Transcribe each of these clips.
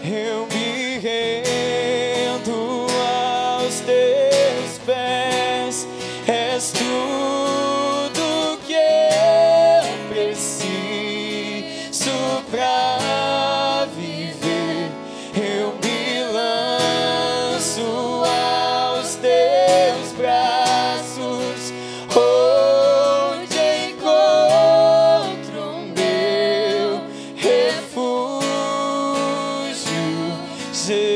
eu me rendo aos teus pés. És tudo que eu preciso pra viver. Eu me lanço aos teus braços, onde encontro o meu refúgio, Jesus.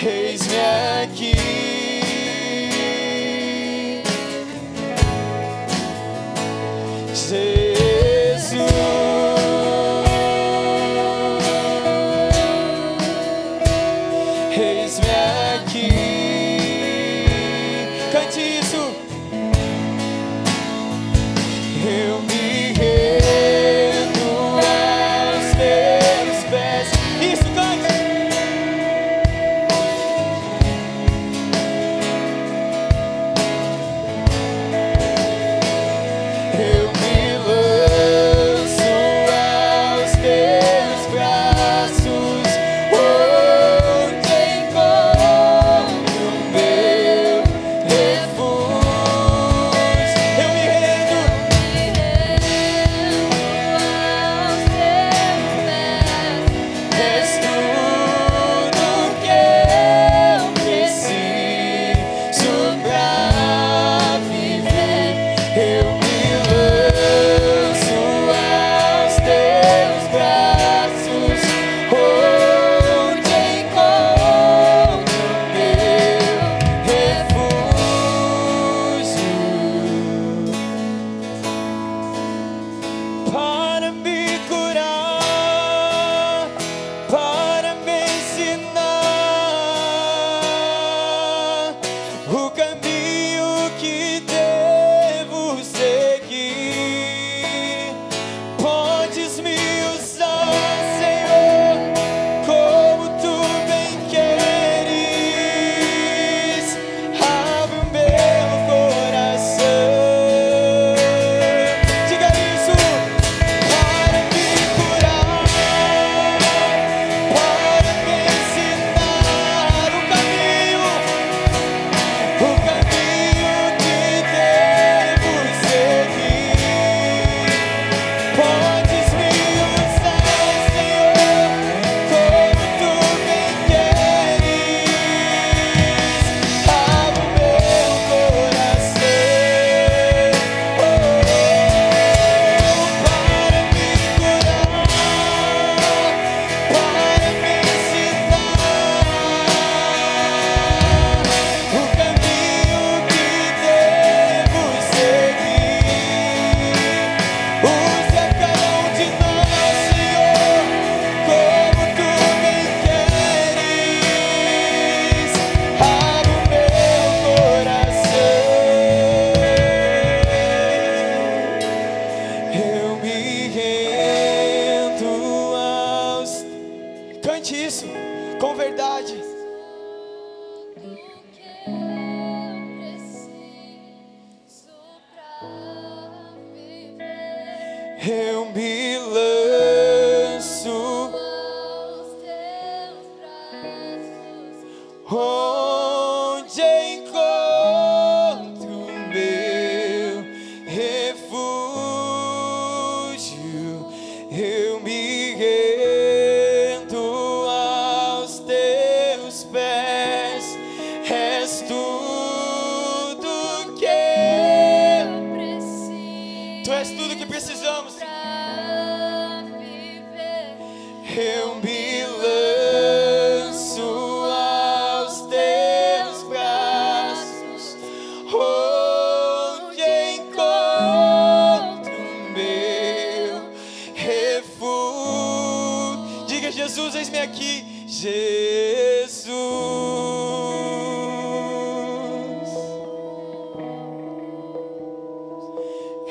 Eis-me aqui, Jesus. Eis-me aqui. Cante isso. Eu me rendo aos teus pés. Isso, cante. Eu me lanço aos teus braços, onde encontro o meu refúgio. Eu me rendo aos teus pés. És tudo que eu preciso pra viver. Eu me lanço aos teus braços, onde encontro o meu refúgio, para me curar, para me ensinar o caminho que devo seguir. Podes me usar, Senhor, como tu bem queres. Abre o meu coração. Diga isso. Para me curar, para me ensinar o caminho que devo seguir. Podes me usar, Senhor, como tu bem queres. Abre o meu coração, para me curar, para me ensinar o caminho que devo seguir. Usa cada um de nós, Senhor, como tu bem queres. Abre o meu coração. Eu me rendo aos... Cante isso com verdade. Eu me lanço onde encontro o meu refúgio. Eu me rendo aos teus pés. És tudo que eu preciso. Tu és tudo que precisamos. Eu me lanço aos teus braços, onde encontro o meu refúgio. Diga, Jesus, eis-me aqui, Jesus.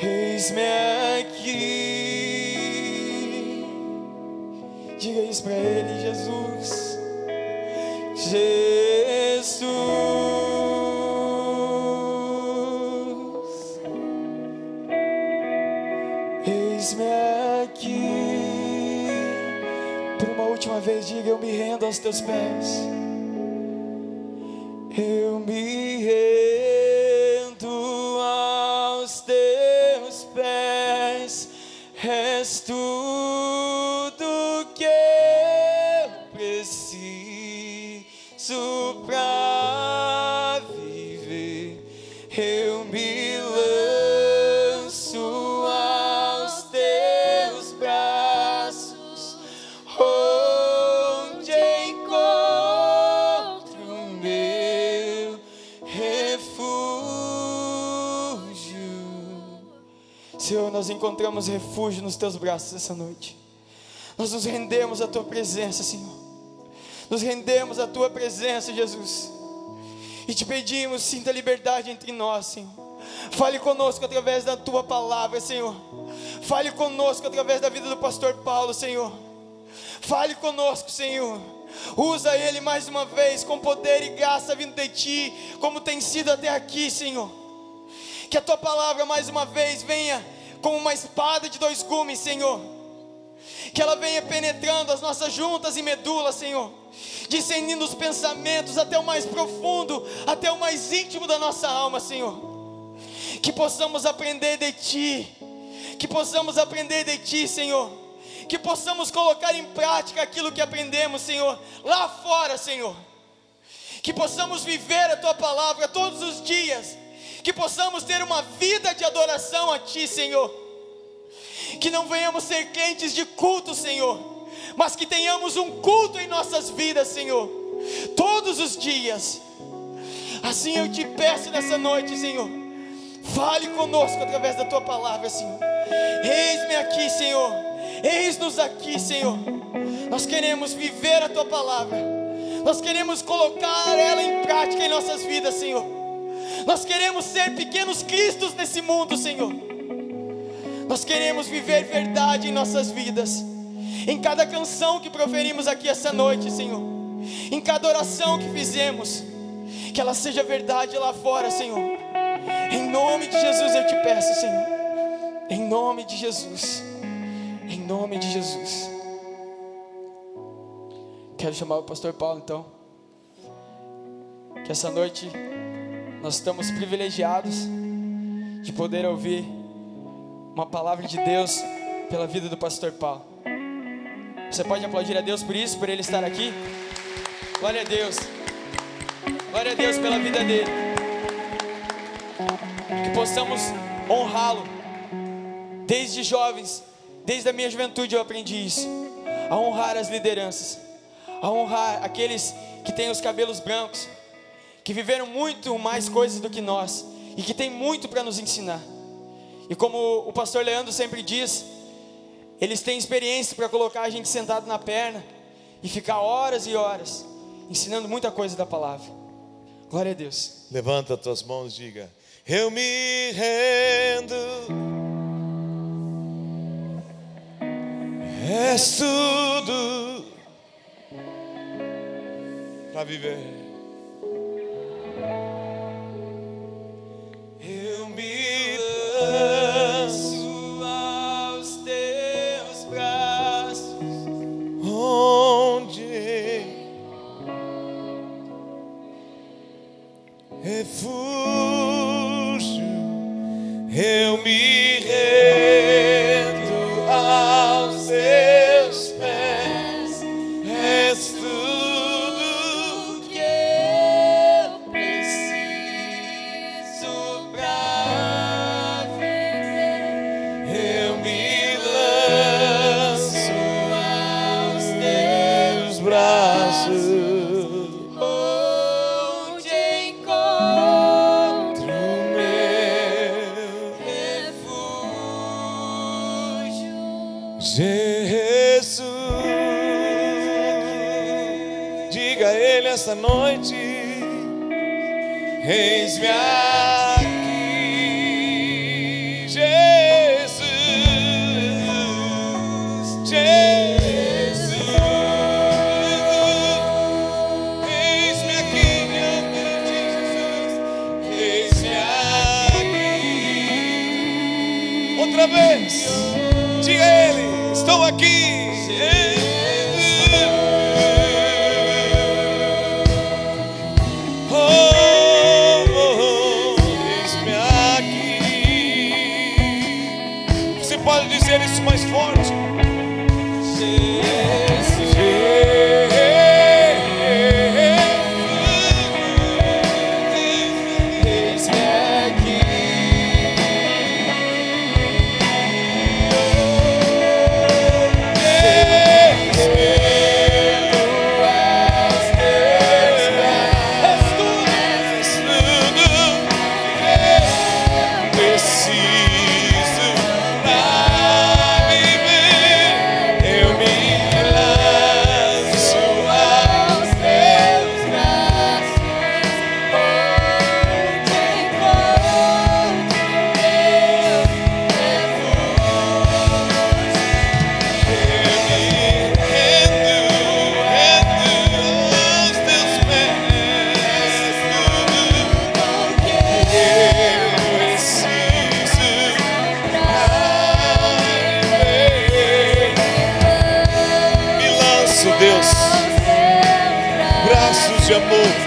Eis-me aqui. Diga isso pra Ele, Jesus. Jesus. vez, diga: eu me rendo aos teus pés. Eu me rendo aos teus pés. És tudo que eu preciso pra viver. Eu me lanço aos teus braços, onde encontro o meu refúgio. Senhor, nós encontramos refúgio nos teus braços essa noite. Nós nos rendemos à tua presença, Senhor. Nos rendemos à tua presença, Jesus. E te pedimos, sinta liberdade entre nós, Senhor. Fale conosco através da tua palavra, Senhor. Fale conosco através da vida do pastor Paulo, Senhor. Fale conosco, Senhor. Usa ele mais uma vez com poder e graça vindo de ti, como tem sido até aqui, Senhor. Que a tua palavra mais uma vez venha como uma espada de dois gumes, Senhor. Que ela venha penetrando as nossas juntas e medulas, Senhor, discernindo os pensamentos até o mais profundo, até o mais íntimo da nossa alma, Senhor. Que possamos aprender de ti. Que possamos aprender de ti, Senhor. Que possamos colocar em prática aquilo que aprendemos, Senhor, lá fora, Senhor. Que possamos viver a tua palavra todos os dias. Que possamos ter uma vida de adoração a ti, Senhor. Que não venhamos ser crentes de culto, Senhor, mas que tenhamos um culto em nossas vidas, Senhor, todos os dias. Assim eu te peço nessa noite, Senhor, fale conosco através da tua palavra, Senhor. Eis-me aqui, Senhor. Eis-nos aqui, Senhor. Nós queremos viver a tua palavra. Nós queremos colocar ela em prática em nossas vidas, Senhor. Nós queremos ser pequenos cristos nesse mundo, Senhor. Nós queremos viver verdade em nossas vidas. Em cada canção que proferimos aqui essa noite, Senhor. Em cada oração que fizemos, que ela seja verdade lá fora, Senhor. Em nome de Jesus eu te peço, Senhor. Em nome de Jesus. Em nome de Jesus. Quero chamar o pastor Paulo, então. Que essa noite nós estamos privilegiados de poder ouvir uma palavra de Deus pela vida do pastor Paulo. Você pode aplaudir a Deus por isso, por ele estar aqui? Glória a Deus. Glória a Deus pela vida dele. Que possamos honrá-lo. Desde jovens, desde a minha juventude eu aprendi isso. A honrar as lideranças. A honrar aqueles que têm os cabelos brancos, que viveram muito mais coisas do que nós e que têm muito para nos ensinar. E como o pastor Leandro sempre diz, eles têm experiência para colocar a gente sentado na perna e ficar horas e horas ensinando muita coisa da palavra. Glória a Deus. Levanta as tuas mãos e diga: eu me rendo. És tudo para viver. Eu me lanço aos teus braços, onde refúgio. Eu me rendo aos teus pés. És tudo que eu preciso pra viver. Eu me lanço aos teus braços, onde encontro o meu refúgio. Jesus, diga a Ele essa noite: eis-me aqui, Jesus, Jesus, eis-me aqui, meu Deus, Jesus, eis-me aqui. Outra vez, diga a Ele: estou aqui. Jesus, de amor.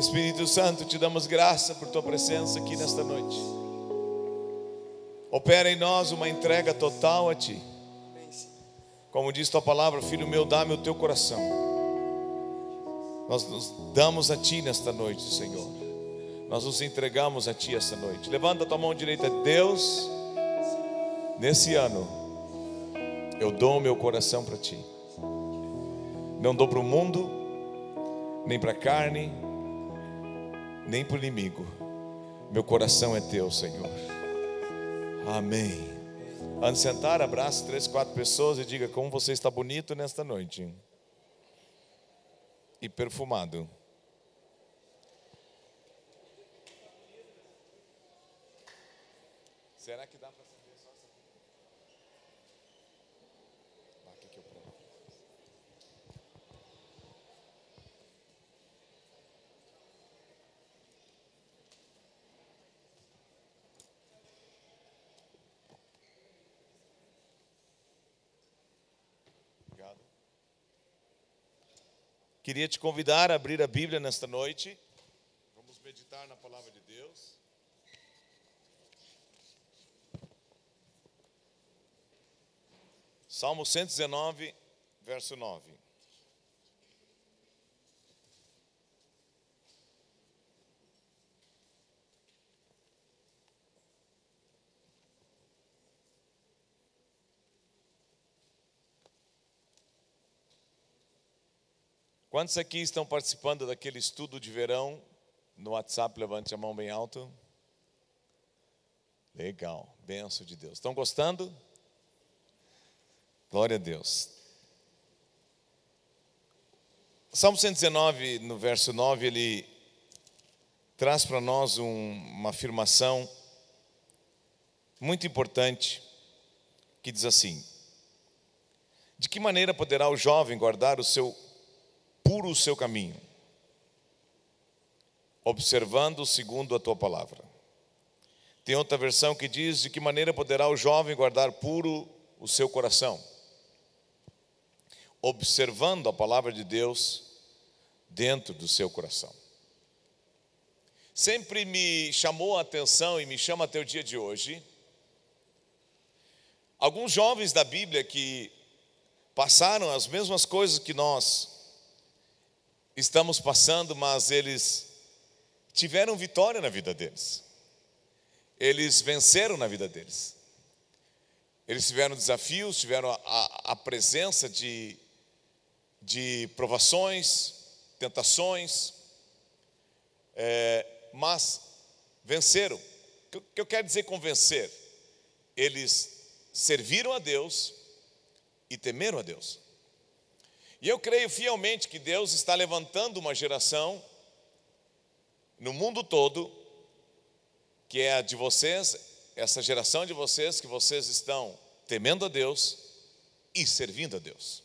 Espírito Santo, te damos graça por tua presença aqui nesta noite. Opera em nós uma entrega total a ti. Como diz tua palavra, filho meu, dá-me o teu coração. Nós nos damos a ti nesta noite, Senhor. Nós nos entregamos a ti esta noite. Levanta a tua mão direita. Deus, nesse ano eu dou o meu coração para ti. Não dou para o mundo, nem para a carne, nem para o inimigo. Meu coração é teu, Senhor. Amém. Antes de sentar, abrace 3, 4 pessoas e diga como você está bonito nesta noite. E perfumado. Será que dá para acender só essa aqui? Aqui que eu prego. Obrigado. Queria te convidar a abrir a Bíblia nesta noite. Vamos meditar na palavra de Deus. Salmo 119, verso 9. Quantos aqui estão participando daquele estudo de verão no WhatsApp? Levante a mão bem alto. Legal, bênção de Deus. Estão gostando? Glória a Deus. Salmo 119, no verso 9, ele traz para nós uma afirmação muito importante, que diz assim: de que maneira poderá o jovem guardar o seu caminho? Observando segundo a tua palavra. Tem outra versão que diz: de que maneira poderá o jovem guardar puro o seu coração? Observando a palavra de Deus dentro do seu coração. Sempre me chamou a atenção e me chama até o dia de hoje alguns jovens da Bíblia que passaram as mesmas coisas que nós estamos passando, mas eles tiveram vitória na vida deles. Eles venceram na vida deles. Eles tiveram desafios, tiveram a presença de provações, tentações, mas venceram. O que eu quero dizer com vencer? Eles serviram a Deus e temeram a Deus. E eu creio fielmente que Deus está levantando uma geração no mundo todo, que é a de vocês, essa geração de vocês, que vocês estão temendo a Deus e servindo a Deus.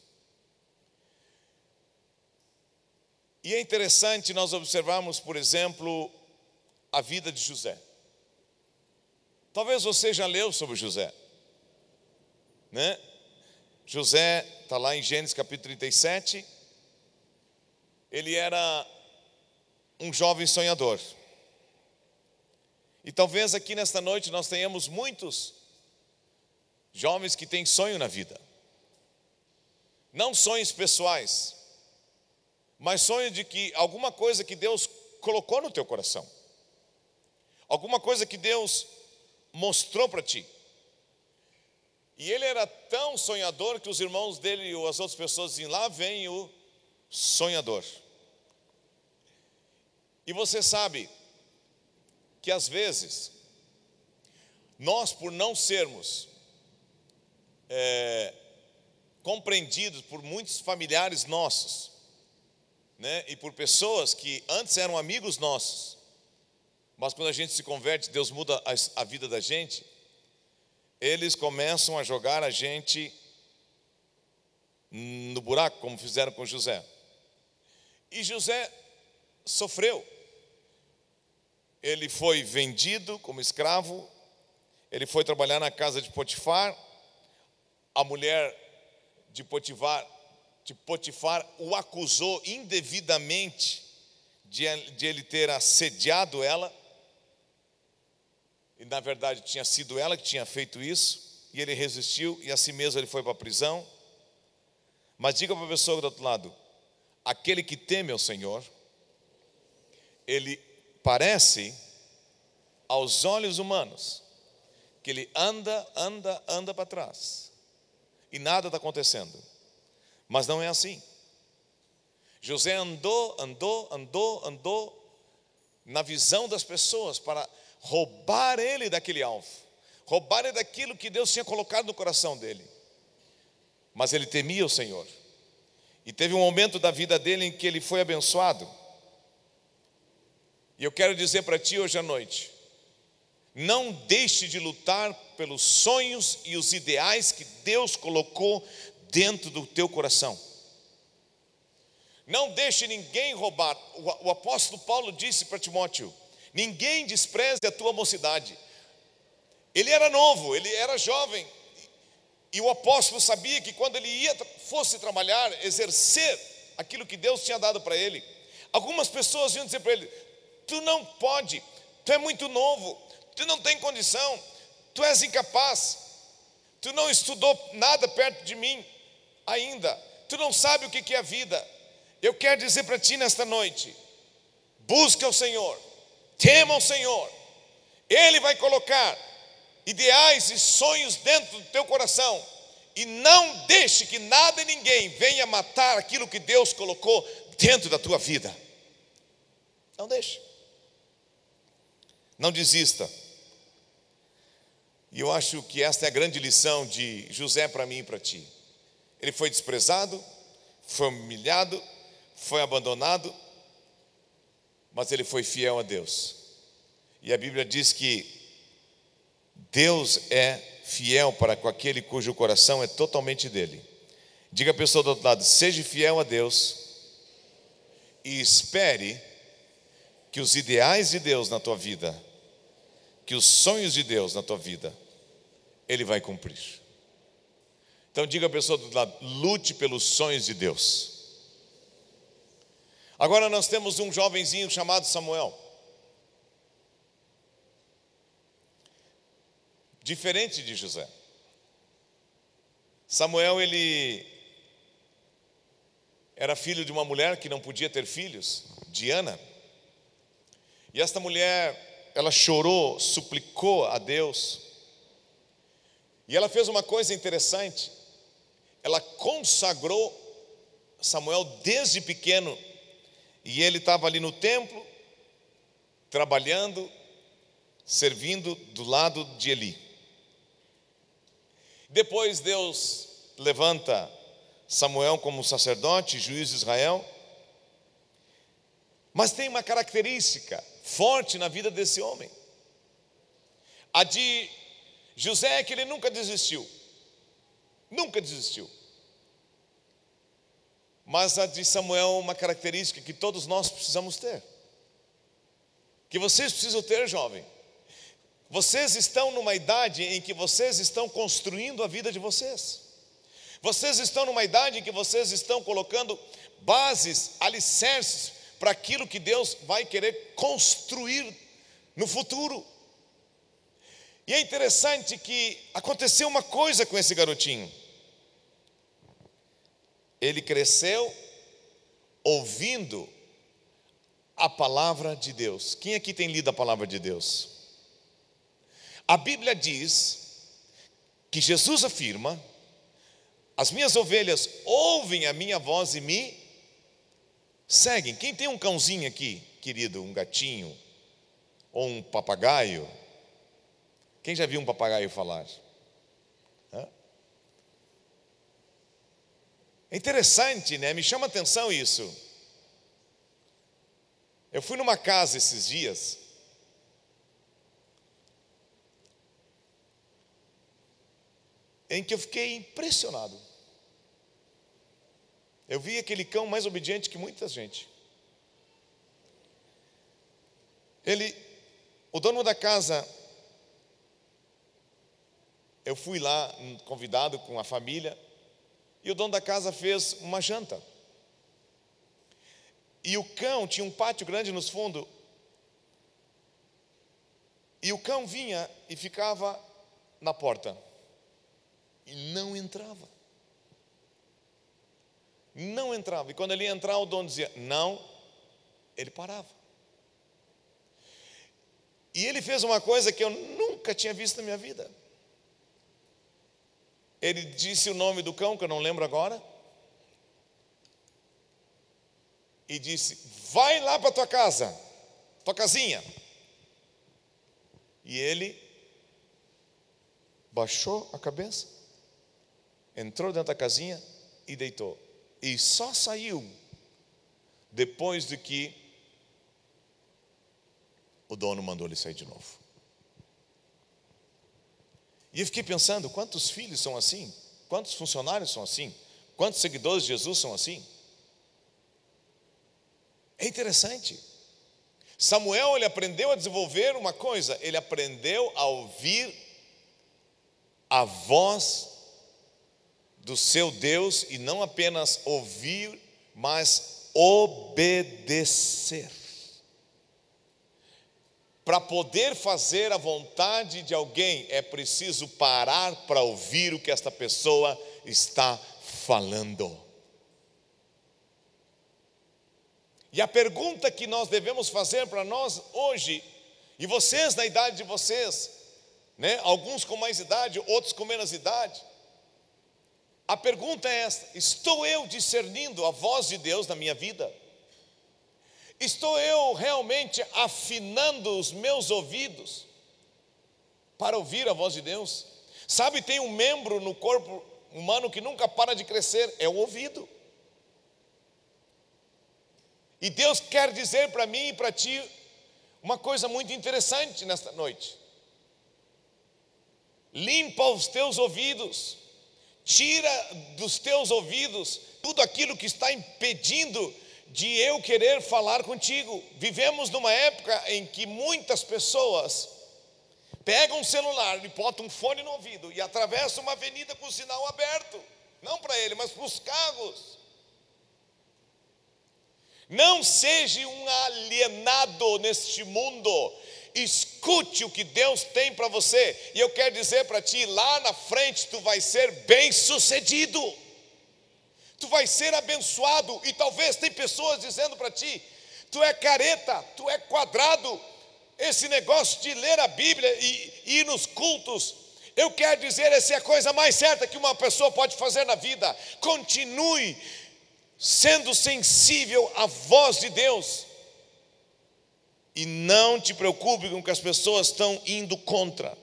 E é interessante nós observarmos, por exemplo, a vida de José. Talvez você já leu sobre José, né? José está lá em Gênesis capítulo 37. Ele era um jovem sonhador. E talvez aqui nesta noite nós tenhamos muitos jovens que têm sonho na vida. Não sonhos pessoais, mas sonho de que alguma coisa que Deus colocou no teu coração, alguma coisa que Deus mostrou para ti. E ele era tão sonhador que os irmãos dele ou as outras pessoas diziam: lá vem o sonhador. E você sabe que às vezes nós, por não sermos compreendidos por muitos familiares nossos, né, e por pessoas que antes eram amigos nossos, mas quando a gente se converte, Deus muda a vida da gente, eles começam a jogar a gente no buraco, como fizeram com José. E José sofreu. Ele foi vendido como escravo, ele foi trabalhar na casa de Potifar. A mulher de Potifar o acusou indevidamente de ele ter assediado ela. E na verdade tinha sido ela que tinha feito isso, e ele resistiu, e assim mesmo ele foi para a prisão. Mas diga para a pessoa do outro lado: aquele que teme ao Senhor, ele parece aos olhos humanos que ele anda para trás e nada está acontecendo. Mas não é assim. José andou na visão das pessoas para roubar ele daquele alvo, roubar ele daquilo que Deus tinha colocado no coração dele. Mas ele temia o Senhor. E teve um momento da vida dele em que ele foi abençoado. E eu quero dizer para ti hoje à noite: não deixe de lutar pelos sonhos e os ideais que Deus colocou dentro do teu coração. Não deixe ninguém roubar. O apóstolo Paulo disse para Timóteo: ninguém despreze a tua mocidade. Ele era novo, ele era jovem, e o apóstolo sabia que quando ele fosse trabalhar, exercer aquilo que Deus tinha dado para ele, algumas pessoas iam dizer para ele: tu não pode, tu é muito novo, tu não tem condição, tu és incapaz, tu não estudou nada perto de mim ainda, tu não sabe o que é a vida. Eu quero dizer para ti nesta noite: busca o Senhor, tema o Senhor. Ele vai colocar ideais e sonhos dentro do teu coração, e não deixe que nada e ninguém venha matar aquilo que Deus colocou dentro da tua vida. Não deixe. Não desista. E eu acho que esta é a grande lição de José para mim e para ti. Ele foi desprezado, foi humilhado, foi abandonado, mas ele foi fiel a Deus. E a Bíblia diz que Deus é fiel para com aquele cujo coração é totalmente dele. Diga a pessoa do outro lado: seja fiel a Deus e espere que os ideais de Deus na tua vida, que os sonhos de Deus na tua vida, Ele vai cumprir. Então diga a pessoa do outro lado: lute pelos sonhos de Deus. Agora nós temos um jovenzinho chamado Samuel. Diferente de José. Samuel, ele era filho de uma mulher que não podia ter filhos, Diana. E esta mulher, ela chorou, suplicou a Deus. E ela fez uma coisa interessante. Ela consagrou Samuel desde pequeno. E ele estava ali no templo, trabalhando, servindo do lado de Eli. Depois Deus levanta Samuel como sacerdote, juiz de Israel. Mas tem uma característica forte na vida desse homem. A de José é que ele nunca desistiu. Nunca desistiu. Mas a de Samuel é uma característica que todos nós precisamos ter. Que vocês precisam ter, jovem. Vocês estão numa idade em que vocês estão construindo a vida de vocês. Vocês estão numa idade em que vocês estão colocando bases, alicerces para aquilo que Deus vai querer construir no futuro. E é interessante que aconteceu uma coisa com esse garotinho. Ele cresceu ouvindo a palavra de Deus. Quem aqui tem lido a palavra de Deus? A Bíblia diz que Jesus afirma: as minhas ovelhas ouvem a minha voz e me seguem. Quem tem um cãozinho aqui, querido, um gatinho, ou um papagaio? Quem já viu um papagaio falar? É interessante, né? Me chama a atenção isso. Eu fui numa casa esses dias, em que eu fiquei impressionado. Eu vi aquele cão mais obediente que muita gente. O dono da casa, eu fui lá convidado com a família, e o dono da casa fez uma janta. E o cão tinha um pátio grande nos fundos, e o cão vinha e ficava na porta. E não entrava. Não entrava. E quando ele ia entrar, o dono dizia não, ele parava. E ele fez uma coisa que eu nunca tinha visto na minha vida. Ele disse o nome do cão, que eu não lembro agora, e disse: vai lá para tua casa, tua casinha. E ele baixou a cabeça, entrou dentro da casinha e deitou. E só saiu depois de que o dono mandou ele sair de novo. E eu fiquei pensando: quantos filhos são assim? Quantos funcionários são assim? Quantos seguidores de Jesus são assim? É interessante. Samuel, ele aprendeu a desenvolver uma coisa. Ele aprendeu a ouvir a voz do seu Deus, e não apenas ouvir, mas obedecer. Para poder fazer a vontade de alguém, é preciso parar para ouvir o que esta pessoa está falando. E a pergunta que nós devemos fazer para nós hoje, e vocês na idade de vocês, né? Alguns com mais idade, outros com menos idade, a pergunta é esta: estou eu discernindo a voz de Deus na minha vida? Estou eu realmente afinando os meus ouvidos para ouvir a voz de Deus. Sabe, tem um membro no corpo humano que nunca para de crescer, é o ouvido. E Deus quer dizer para mim e para ti uma coisa muito interessante nesta noite. Limpa os teus ouvidos, tira dos teus ouvidos tudo aquilo que está impedindo de eu querer falar contigo. Vivemos numa época em que muitas pessoas pegam um celular e botam um fone no ouvido e atravessam uma avenida com o sinal aberto, não para ele, mas para os carros. Não seja um alienado neste mundo. Escute o que Deus tem para você. E eu quero dizer para ti, lá na frente tu vai ser bem sucedido, tu vai ser abençoado. E talvez tem pessoas dizendo para ti: tu é careta, tu é quadrado, esse negócio de ler a Bíblia e ir nos cultos. Eu quero dizer, essa é a coisa mais certa que uma pessoa pode fazer na vida. Continue sendo sensível à voz de Deus. E não te preocupe com o que as pessoas estão indo contra.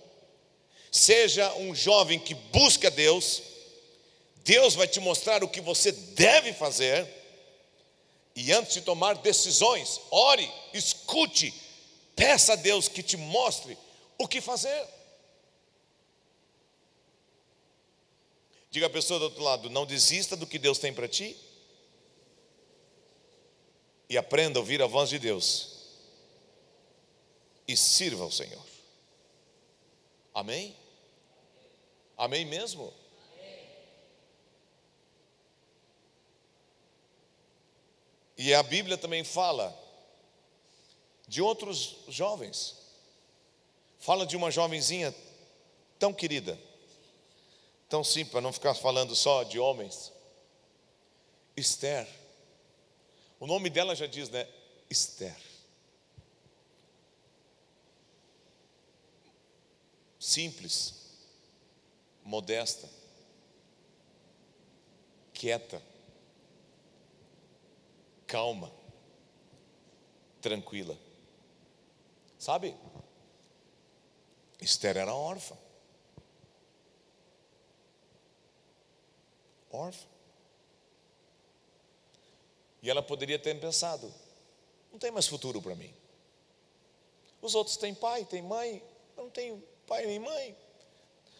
Seja um jovem que busca Deus. Deus vai te mostrar o que você deve fazer. E antes de tomar decisões, ore, escute, peça a Deus que te mostre o que fazer. Diga à pessoa do outro lado: não desista do que Deus tem para ti. E aprenda a ouvir a voz de Deus. E sirva ao Senhor. Amém? Amém mesmo? E a Bíblia também fala de outros jovens. Fala de uma jovenzinha tão querida, tão simples, para não ficar falando só de homens. Esther. O nome dela já diz, né? Esther. Simples, modesta, quieta, calma, tranquila. Sabe? Esther era órfã. Órfã. E ela poderia ter pensado: não tem mais futuro para mim. Os outros têm pai, têm mãe, eu não tenho pai nem mãe,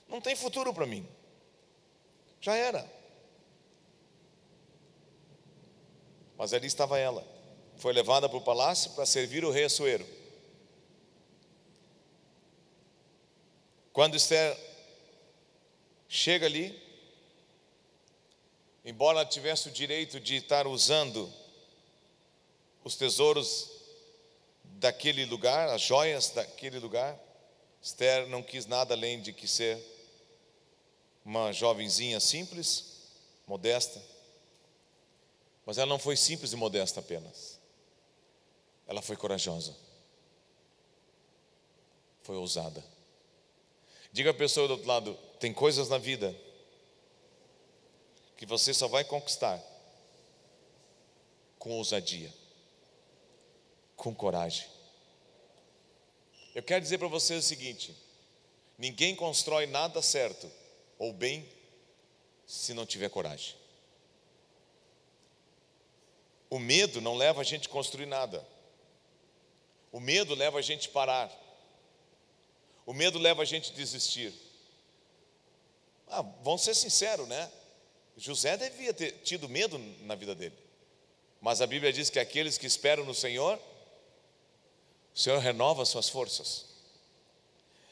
não tem futuro para mim. Já era. Mas ali estava ela. Foi levada para o palácio para servir o rei Assuero. Quando Esther chega ali, embora ela tivesse o direito de estar usando os tesouros daquele lugar, as joias daquele lugar, Esther não quis nada além de que ser uma jovenzinha simples, modesta. Mas ela não foi simples e modesta apenas. Ela foi corajosa. Foi ousada. Diga à pessoa do outro lado: tem coisas na vida que você só vai conquistar com ousadia, com coragem. Eu quero dizer para você o seguinte: ninguém constrói nada certo ou bem se não tiver coragem. O medo não leva a gente a construir nada. O medo leva a gente a parar. O medo leva a gente a desistir. Vamos ser sinceros, né? José devia ter tido medo na vida dele. Mas a Bíblia diz que aqueles que esperam no Senhor, o Senhor renova suas forças.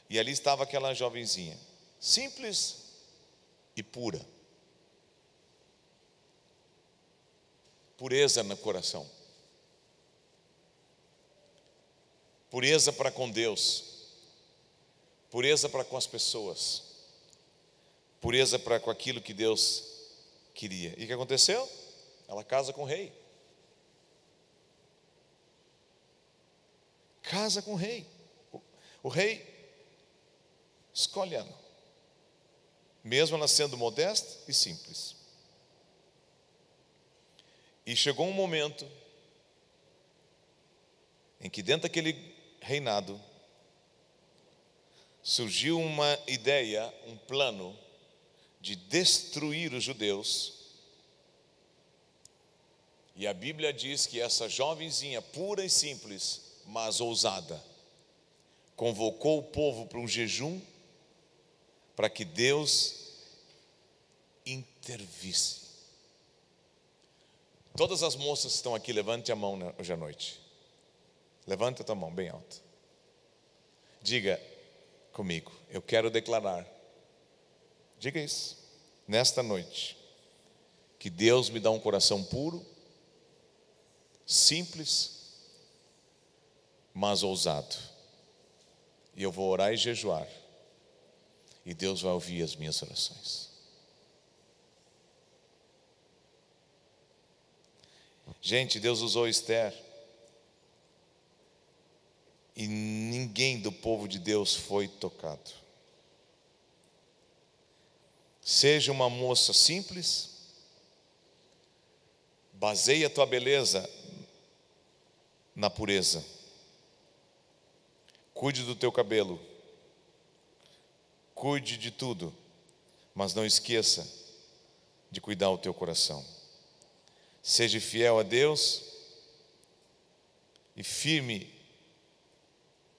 E ali estava aquela jovenzinha, simples e pura. Pureza no coração. Pureza para com Deus. Pureza para com as pessoas. Pureza para com aquilo que Deus queria. E o que aconteceu? Ela casa com o rei. Casa com o rei. O rei escolhe ela, mesmo ela sendo modesta e simples. E chegou um momento em que dentro daquele reinado surgiu uma ideia, um plano de destruir os judeus. E a Bíblia diz que essa jovenzinha pura e simples, mas ousada, convocou o povo para um jejum, para que Deus intervisse. Todas as moças que estão aqui, levante a mão hoje à noite. Levante a tua mão bem alta. Diga comigo: eu quero declarar, diga isso, nesta noite, que Deus me dá um coração puro, simples, mas ousado. E eu vou orar e jejuar, e Deus vai ouvir as minhas orações. Gente, Deus usou Esther, e ninguém do povo de Deus foi tocado. Seja uma moça simples, baseia a tua beleza na pureza. Cuide do teu cabelo, cuide de tudo, mas não esqueça de cuidar do teu coração. Seja fiel a Deus e firme,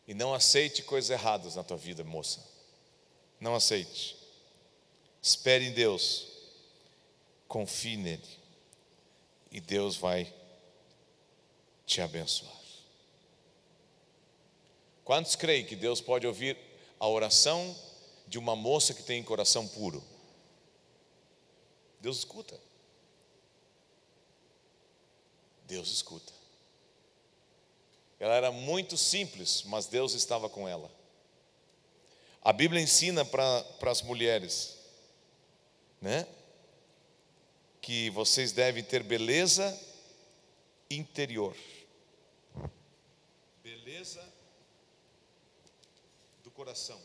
e não aceite coisas erradas na tua vida, moça. Não aceite. Espere em Deus, confie nele, e Deus vai te abençoar. Quantos creem que Deus pode ouvir a oração de uma moça que tem coração puro? Deus escuta. Deus escuta. Ela era muito simples, mas Deus estava com ela. A Bíblia ensina para as mulheres, né, que vocês devem ter beleza interior. Beleza do coração.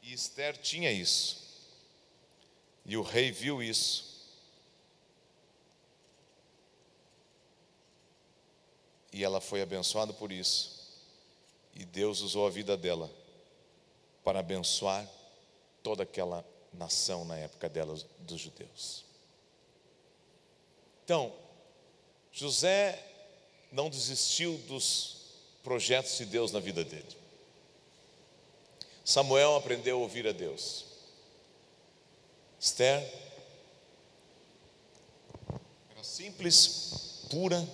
E Esther tinha isso. E o rei viu isso. E ela foi abençoada por isso. E Deus usou a vida dela para abençoar toda aquela nação na época dela, dos judeus. Então, José não desistiu dos projetos de Deus na vida dele. Samuel aprendeu a ouvir a Deus. Esther era simples, pura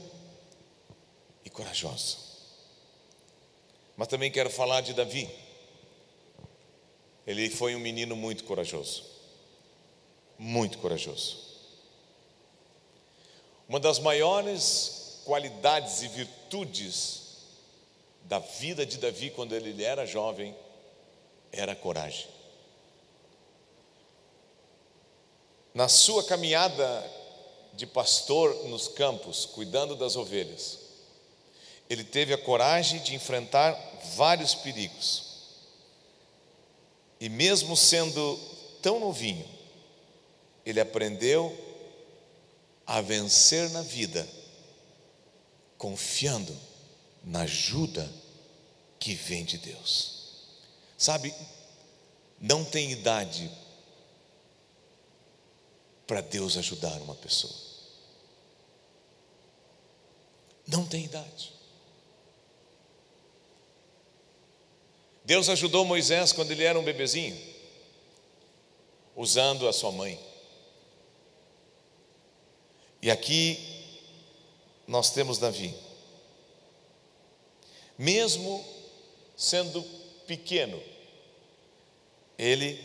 e corajosa. Mas também quero falar de Davi. Ele foi um menino muito corajoso. Muito corajoso. Uma das maiores qualidades e virtudes da vida de Davi quando ele era jovem era a coragem. Na sua caminhada de pastor nos campos, cuidando das ovelhas, ele teve a coragem de enfrentar vários perigos. E mesmo sendo tão novinho, ele aprendeu a vencer na vida, confiando na ajuda que vem de Deus. Sabe, não tem idade para Deus ajudar uma pessoa. Não tem idade. Deus ajudou Moisés quando ele era um bebezinho, usando a sua mãe. E aqui nós temos Davi. Mesmo sendo pequeno, ele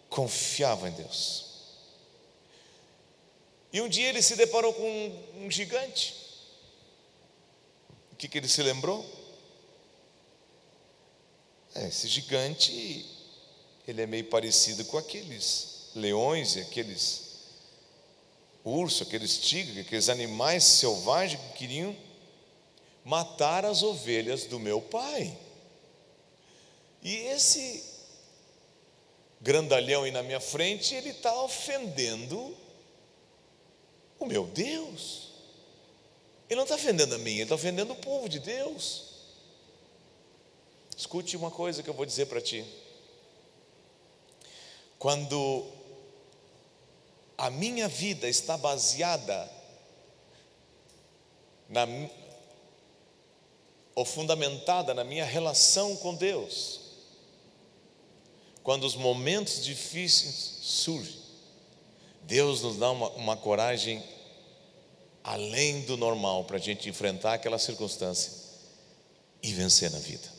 confiava em Deus. E um dia ele se deparou com um gigante. O que ele se lembrou? Esse gigante, ele é meio parecido com aqueles leões e aqueles ursos, aqueles tigres, aqueles animais selvagens que queriam matar as ovelhas do meu pai. E esse grandalhão aí na minha frente, ele está ofendendo o meu Deus. Ele não está ofendendo a mim, ele está ofendendo o povo de Deus. Escute uma coisa que eu vou dizer para ti. Quando a minha vida está baseada ou fundamentada na minha relação com Deus, quando os momentos difíceis surgem, Deus nos dá uma coragem além do normal para a gente enfrentar aquela circunstância e vencer na vida.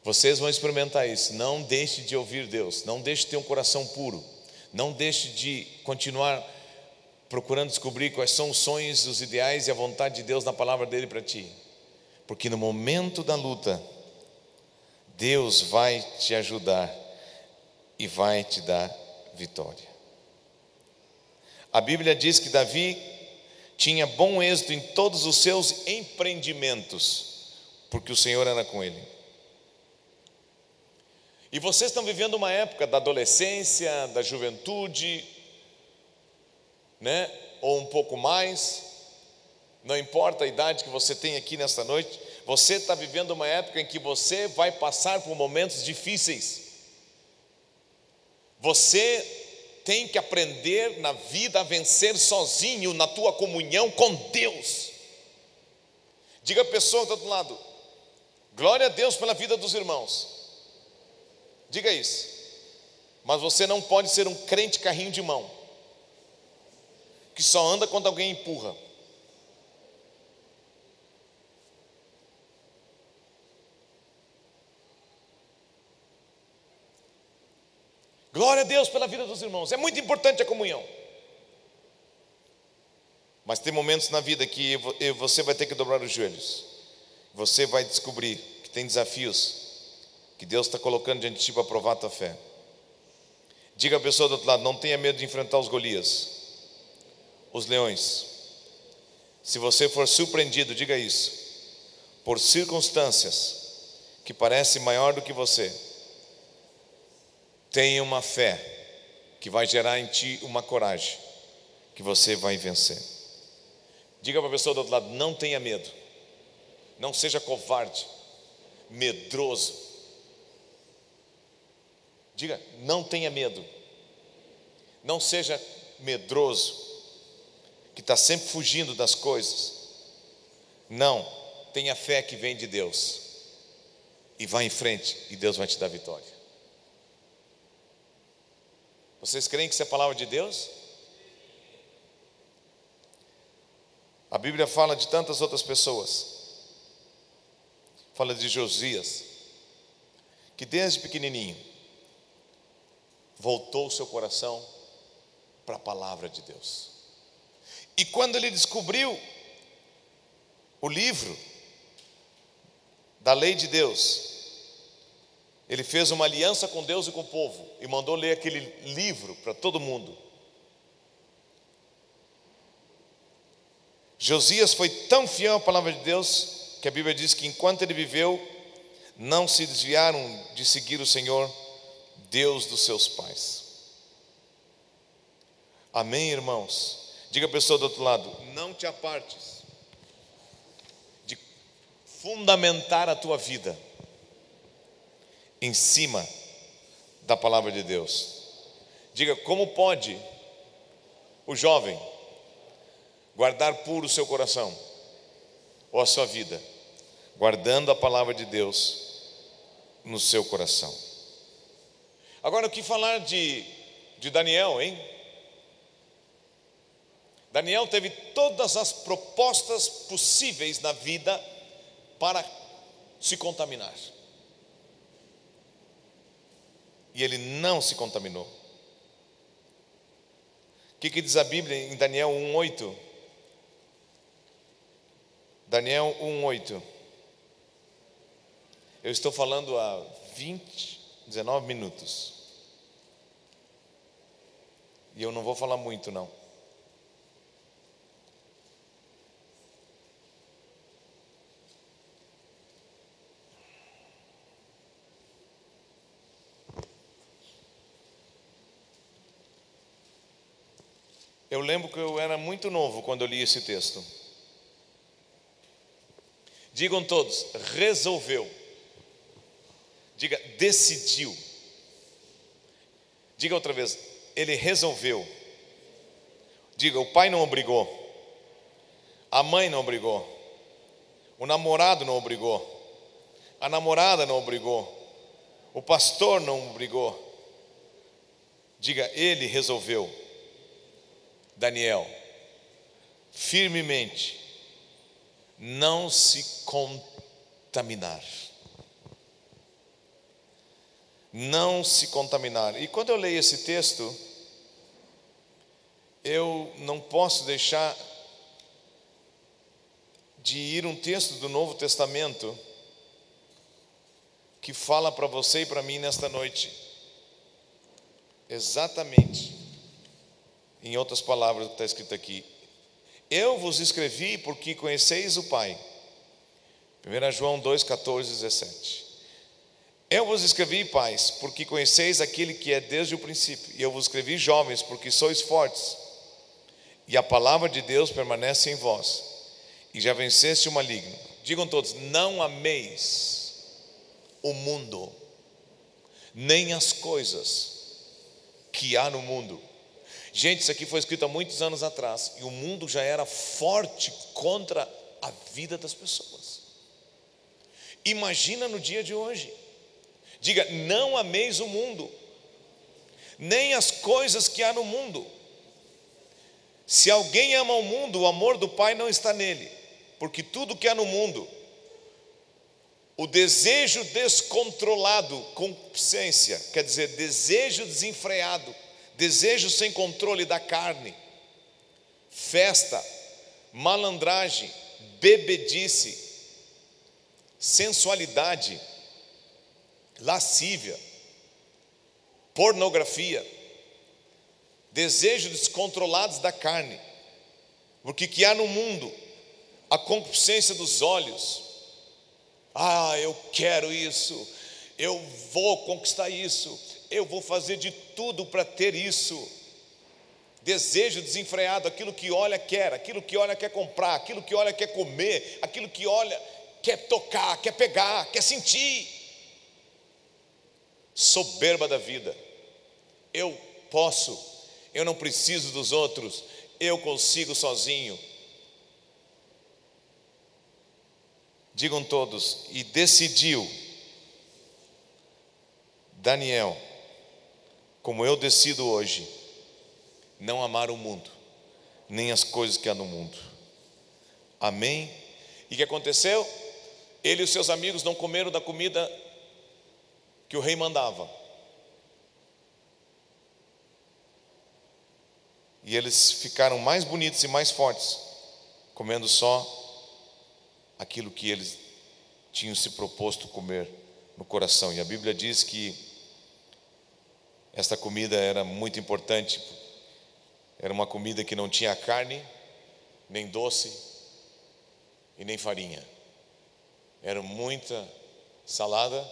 Vocês vão experimentar isso. Não deixe de ouvir Deus, não deixe de ter um coração puro, não deixe de continuar procurando descobrir quais são os sonhos, os ideais e a vontade de Deus na palavra dele para ti, porque no momento da luta Deus vai te ajudar e vai te dar vitória. A Bíblia diz que Davi tinha bom êxito em todos os seus empreendimentos, porque o Senhor era com ele. E vocês estão vivendo uma época da adolescência, da juventude, né? Ou um pouco mais, não importa a idade que você tem aqui nesta noite, você está vivendo uma época em que você vai passar por momentos difíceis. Você tem que aprender na vida a vencer sozinho, na tua comunhão com Deus. Diga a pessoa do outro lado: glória a Deus pela vida dos irmãos. Diga isso. Mas você não pode ser um crente carrinho de mão, que só anda quando alguém empurra. Glória a Deus pela vida dos irmãos. É muito importante a comunhão. Mas tem momentos na vida que você vai ter que dobrar os joelhos. Você vai descobrir que tem desafios que Deus está colocando diante de ti para provar a tua fé. Diga a pessoa do outro lado: não tenha medo de enfrentar os Golias, os leões. Se você for surpreendido, diga isso, por circunstâncias que parecem maior do que você, tenha uma fé que vai gerar em ti uma coragem que você vai vencer. Diga para a pessoa do outro lado: não tenha medo, não seja covarde, medroso. Diga: não tenha medo, não seja medroso, que está sempre fugindo das coisas. Não, tenha fé que vem de Deus e vá em frente e Deus vai te dar vitória. Vocês creem que isso é a palavra de Deus? A Bíblia fala de tantas outras pessoas. Fala de Josias, que desde pequenininho voltou o seu coração para a palavra de Deus. E quando ele descobriu o livro da lei de Deus, ele fez uma aliança com Deus e com o povo e mandou ler aquele livro para todo mundo. Josias foi tão fiel à palavra de Deus que a Bíblia diz que enquanto ele viveu, não se desviaram de seguir o Senhor, Deus dos seus pais. Amém, irmãos? Diga a pessoa do outro lado: não te apartes de fundamentar a tua vida em cima da palavra de Deus. Diga: como pode o jovem guardar puro o seu coração ou a sua vida? Guardando a palavra de Deus no seu coração. Agora, o que falar de Daniel, hein? Daniel teve todas as propostas possíveis na vida para se contaminar, e ele não se contaminou. O que diz a Bíblia em Daniel 1:8? Daniel 1:8. Eu estou falando há 19 minutos. E eu não vou falar muito, não. Eu lembro que eu era muito novo quando eu li esse texto. Digam todos, resolveu. Diga, decidiu. Diga outra vez, ele resolveu. Diga, o pai não obrigou, a mãe não obrigou, o namorado não obrigou, a namorada não obrigou, o pastor não obrigou. Diga, ele resolveu. Daniel, firmemente, não se contaminar. Não se contaminar. E quando eu leio esse texto, eu não posso deixar de ir um texto do Novo Testamento que fala para você e para mim nesta noite, exatamente, em outras palavras, o que está escrito aqui: eu vos escrevi porque conheceis o Pai. 1 João 2, 14, 17. Eu vos escrevi, pais, porque conheceis aquele que é desde o princípio. E eu vos escrevi, jovens, porque sois fortes, e a palavra de Deus permanece em vós, e já venceste o maligno. Digam todos, não ameis o mundo, nem as coisas que há no mundo. Gente, isso aqui foi escrito há muitos anos atrás, e o mundo já era forte contra a vida das pessoas. Imagina no dia de hoje. Diga, não ameis o mundo, nem as coisas que há no mundo. Se alguém ama o mundo, o amor do Pai não está nele. Porque tudo que há no mundo, o desejo descontrolado, concupiscência, quer dizer, desejo desenfreado, desejo sem controle da carne, festa, malandragem, bebedice, sensualidade, lascívia, pornografia, desejos descontrolados da carne. Porque que há no mundo a concupiscência dos olhos. Eu quero isso, eu vou conquistar isso, eu vou fazer de tudo para ter isso. Desejo desenfreado, aquilo que olha quer, aquilo que olha quer comprar, aquilo que olha quer comer, aquilo que olha quer tocar, quer pegar, quer sentir. Soberba da vida. Eu posso, eu não preciso dos outros, eu consigo sozinho. Digam todos, e decidiu Daniel, como eu decido hoje, não amar o mundo, nem as coisas que há no mundo. Amém? E o que aconteceu? Ele e os seus amigos não comeram da comida que o rei mandava. E eles ficaram mais bonitos e mais fortes, comendo só aquilo que eles tinham se proposto comer no coração. E a Bíblia diz que esta comida era muito importante. Era uma comida que não tinha carne, nem doce e nem farinha. Era muita salada,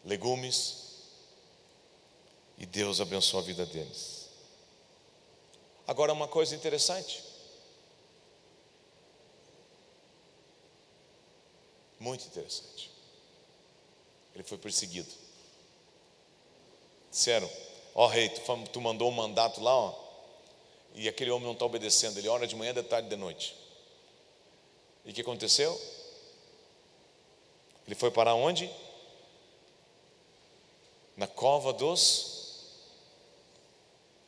legumes, e Deus abençoou a vida deles. Agora, uma coisa interessante, muito interessante. Ele foi perseguido. Disseram, rei, tu mandou um mandato lá, e aquele homem não está obedecendo. Ele ora de manhã, de tarde e de noite. E o que aconteceu? Ele foi parar onde? Na cova dos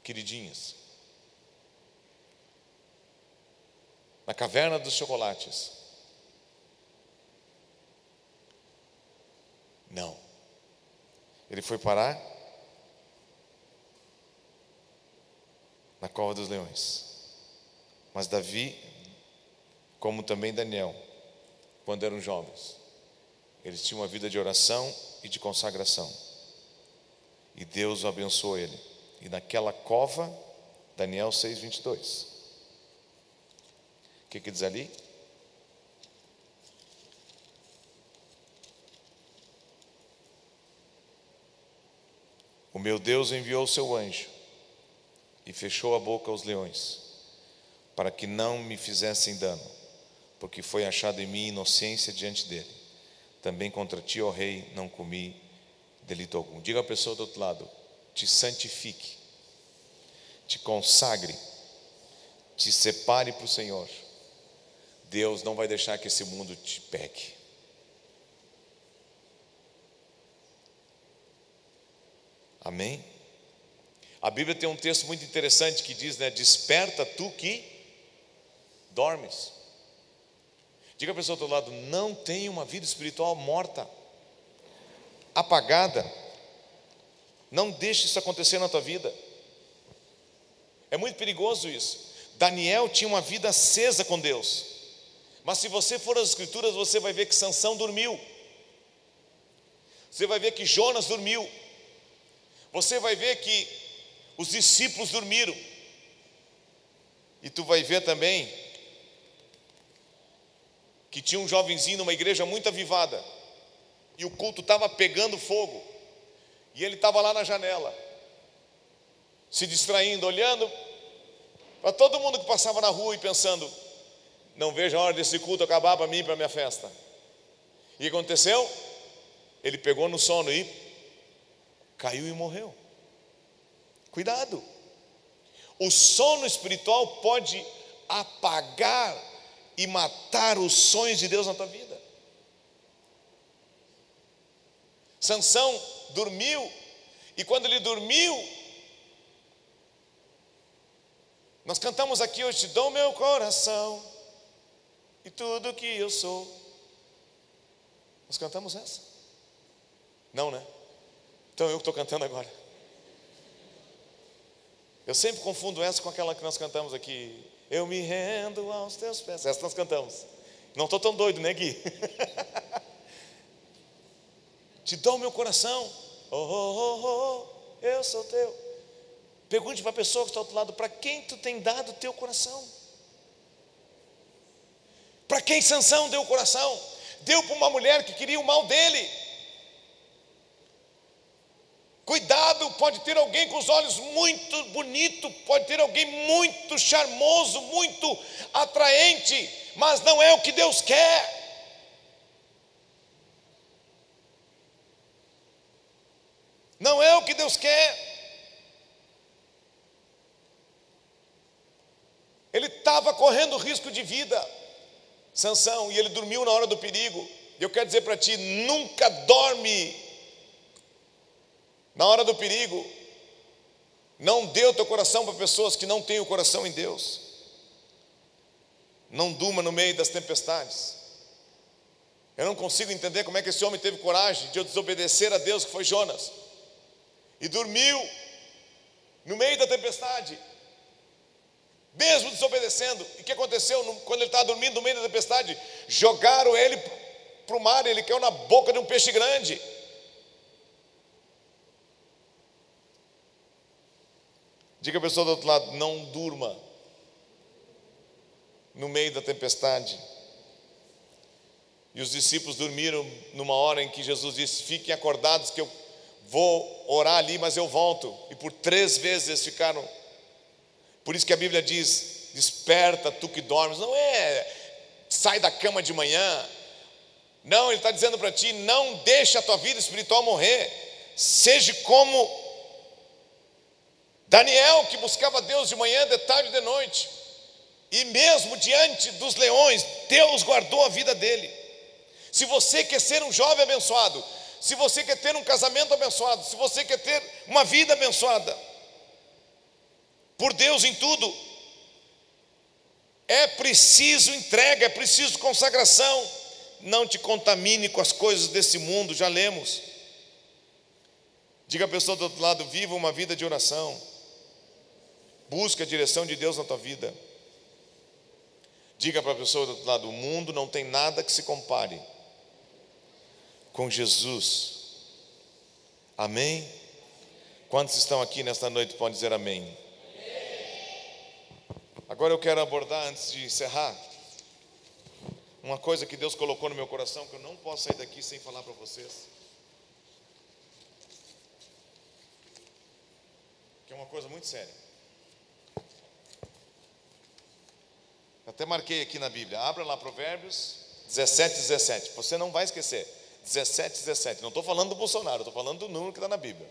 queridinhos, na caverna dos chocolates. Não, ele foi parar na cova dos leões. Mas Davi, como também Daniel, quando eram jovens, eles tinham uma vida de oração e de consagração, e Deus o abençoou ele. E naquela cova, Daniel 6:22, o que diz ali? O meu Deus enviou o seu anjo e fechou a boca aos leões, para que não me fizessem dano, porque foi achado em mim inocência diante dele. Também contra ti, ó rei, não comi delito algum. Diga à pessoa do outro lado: te santifique, te consagre, te separe para o Senhor. Deus não vai deixar que esse mundo te pegue. Amém? A Bíblia tem um texto muito interessante que diz, né? Desperta tu que dormes. Diga a pessoa do outro lado: não tenha uma vida espiritual morta, apagada. Não deixe isso acontecer na tua vida. É muito perigoso isso. Daniel tinha uma vida acesa com Deus, mas se você for às Escrituras, você vai ver que Sansão dormiu. Você vai ver que Jonas dormiu. Você vai ver que os discípulos dormiram. E tu vai ver também que tinha um jovenzinho numa igreja muito avivada, e o culto estava pegando fogo, e ele estava lá na janela, se distraindo, olhando para todo mundo que passava na rua e pensando: não vejo a hora desse culto acabar para mim e para a minha festa. E o que aconteceu? Ele pegou no sono e caiu e morreu. Cuidado. O sono espiritual pode apagar e matar os sonhos de Deus na tua vida. Sansão dormiu, e quando ele dormiu, nós cantamos aqui hoje: te dou meu coração e tudo que eu sou. Nós cantamos essa? Não, né? Então eu que estou cantando agora. Eu sempre confundo essa com aquela que nós cantamos aqui: eu me rendo aos teus pés. Essa nós cantamos. Não estou tão doido, né, Gui? Te dou meu coração, oh, oh, oh, oh, eu sou teu. Pergunte para a pessoa que está ao outro lado: para quem tu tem dado o teu coração? Para quem Sansão deu o coração? Deu para uma mulher que queria o mal dele. Cuidado, pode ter alguém com os olhos muito bonito, pode ter alguém muito charmoso, muito atraente, mas não é o que Deus quer. Não é o que Deus quer. Ele estava correndo risco de vida, Sansão, e ele dormiu na hora do perigo. Eu quero dizer para ti: nunca dorme na hora do perigo. Não dê o teu coração para pessoas que não têm o coração em Deus. Não durma no meio das tempestades. Eu não consigo entender como é que esse homem teve coragem de desobedecer a Deus, que foi Jonas, e dormiu no meio da tempestade, mesmo desobedecendo. E o que aconteceu quando ele estava dormindo no meio da tempestade? Jogaram ele para o mar, ele caiu na boca de um peixe grande. Diga a pessoa do outro lado: não durma no meio da tempestade. E os discípulos dormiram numa hora em que Jesus disse: fiquem acordados que eu vou orar ali, mas eu volto. E por 3 vezes eles ficaram. Por isso que a Bíblia diz: desperta tu que dormes. Não é sai da cama de manhã. Não, ele está dizendo para ti: não deixe a tua vida espiritual morrer. Seja como Daniel, que buscava Deus de manhã, de tarde e de noite, e mesmo diante dos leões, Deus guardou a vida dele. Se você quer ser um jovem abençoado, se você quer ter um casamento abençoado, se você quer ter uma vida abençoada por Deus em tudo, é preciso entrega, é preciso consagração. Não te contamine com as coisas desse mundo, já lemos. Diga a pessoa do outro lado: viva uma vida de oração. Busca a direção de Deus na tua vida. Diga para a pessoa do outro lado: o mundo não tem nada que se compare com Jesus. Amém? Quantos estão aqui nesta noite podem dizer amém? Agora eu quero abordar, antes de encerrar, uma coisa que Deus colocou no meu coração, que eu não posso sair daqui sem falar para vocês, que é uma coisa muito séria. Até marquei aqui na Bíblia. Abra lá Provérbios 17, 17. Você não vai esquecer. 17, 17. Não estou falando do Bolsonaro, estou falando do número que está na Bíblia.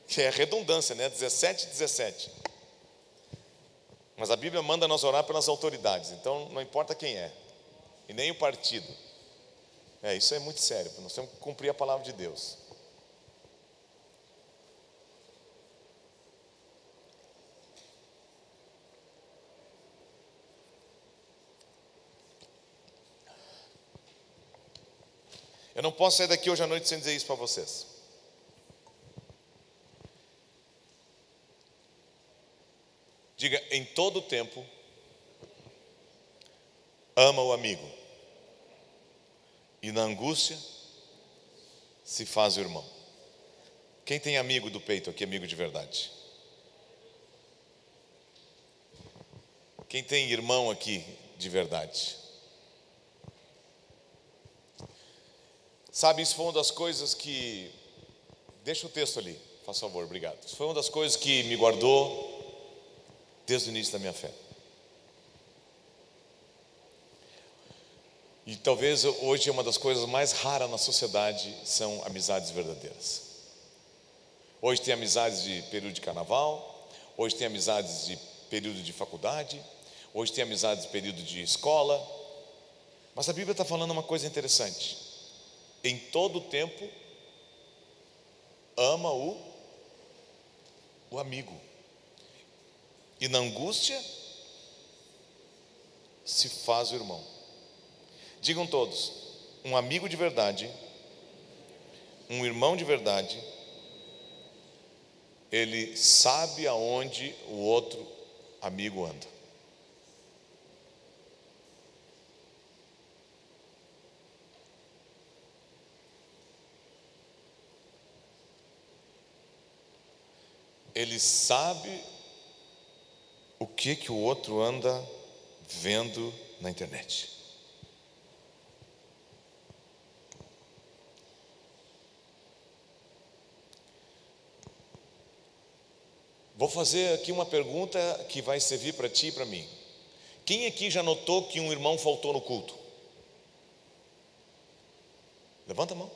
Que é redundância, né? 17, 17. Mas a Bíblia manda nós orar pelas autoridades. Então não importa quem é. E nem o partido. Isso é muito sério. Nós temos que cumprir a palavra de Deus. Eu não posso sair daqui hoje à noite sem dizer isso para vocês. Diga, em todo tempo, ama o amigo. E na angústia, se faz o irmão. Quem tem amigo do peito aqui, amigo de verdade? Quem tem irmão aqui de verdade? Sabe, isso foi uma das coisas que... Deixa o texto ali, faz favor, obrigado. Isso foi uma das coisas que me guardou desde o início da minha fé. E talvez hoje uma das coisas mais raras na sociedade são amizades verdadeiras. Hoje tem amizades de período de carnaval, hoje tem amizades de período de faculdade, hoje tem amizades de período de escola. Mas a Bíblia está falando uma coisa interessante. Em todo tempo, ama o amigo. E na angústia, se faz o irmão. Digam todos, um amigo de verdade, um irmão de verdade, ele sabe aonde o outro amigo anda. Ele sabe o que o outro anda vendo na internet. Vou fazer aqui uma pergunta que vai servir para ti e para mim. Quem aqui já notou que um irmão faltou no culto? Levanta a mão.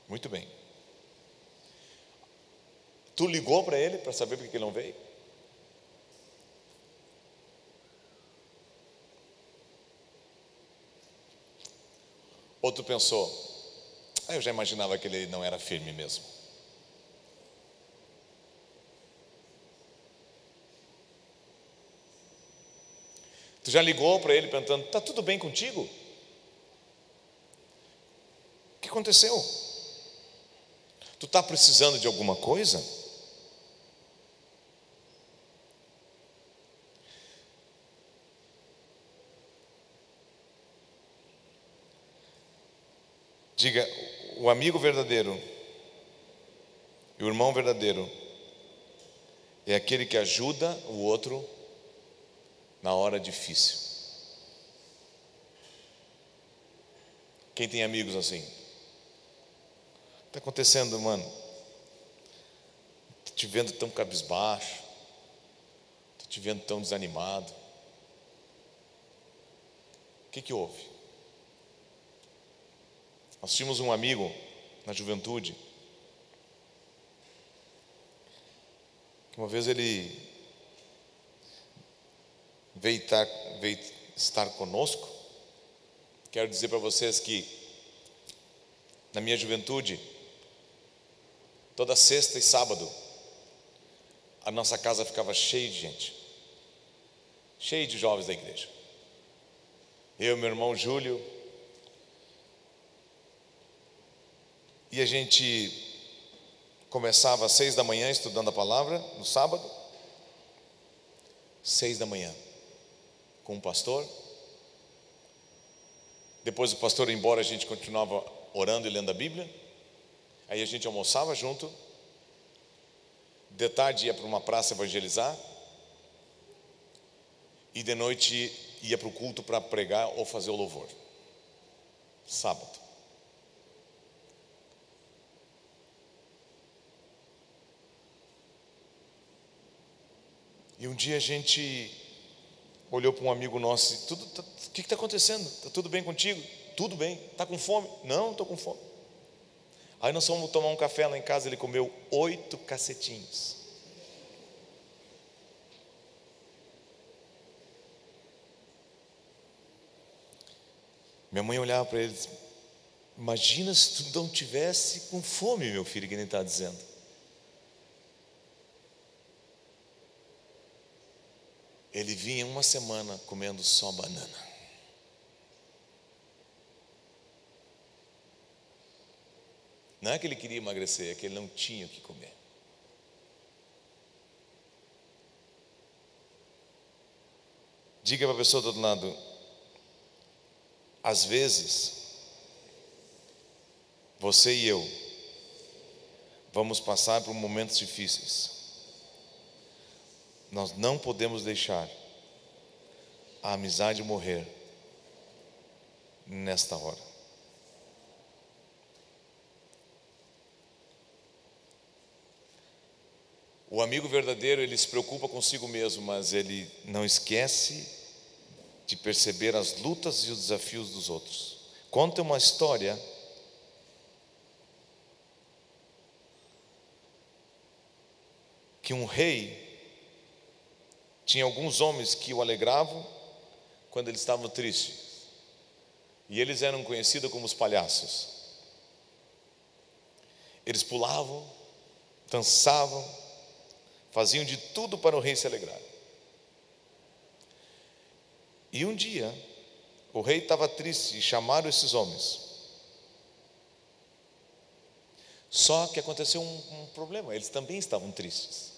Muito bem. Tu ligou para ele para saber por que ele não veio? Ou tu pensou, eu já imaginava que ele não era firme mesmo. Tu já ligou para ele perguntando, está tudo bem contigo? O que aconteceu? Tu está precisando de alguma coisa? Diga, o amigo verdadeiro e o irmão verdadeiro é aquele que ajuda o outro na hora difícil. Quem tem amigos assim? O que está acontecendo, mano? Estou te vendo tão cabisbaixo, estou te vendo tão desanimado. O que houve? Nós tínhamos um amigo na juventude, que uma vez ele veio estar conosco. Quero dizer para vocês que na minha juventude, toda sexta e sábado, a nossa casa ficava cheia de gente, cheia de jovens da igreja. Eu e meu irmão Júlio, e a gente começava às 6 da manhã estudando a palavra, no sábado, 6 da manhã, com um pastor. Depois do pastor ir embora, a gente continuava orando e lendo a Bíblia. Aí a gente almoçava junto. De tarde ia para uma praça evangelizar. E de noite ia para o culto para pregar ou fazer o louvor. Sábado. E um dia a gente olhou para um amigo nosso e o que está acontecendo? Está tudo bem contigo? Tudo bem. Está com fome? Não, estou com fome. Aí nós fomos tomar um café lá em casa, ele comeu 8 cacetinhos. Minha mãe olhava para ele e disse: imagina se tu não tivesse com fome, meu filho, que nem está dizendo. Ele vinha uma semana comendo só banana. Não é que ele queria emagrecer, é que ele não tinha o que comer. Diga para a pessoa do outro lado: às vezes, você e eu vamos passar por momentos difíceis. Nós não podemos deixar a amizade morrer nesta hora. O amigo verdadeiro, ele se preocupa consigo mesmo, mas ele não esquece de perceber as lutas e os desafios dos outros. Conta uma história que um rei tinha alguns homens que o alegravam quando eles estavam tristes, e eles eram conhecidos como os palhaços. Eles pulavam, dançavam, faziam de tudo para o rei se alegrar. E um dia o rei estava triste e chamaram esses homens. Só que aconteceu um problema, eles também estavam tristes.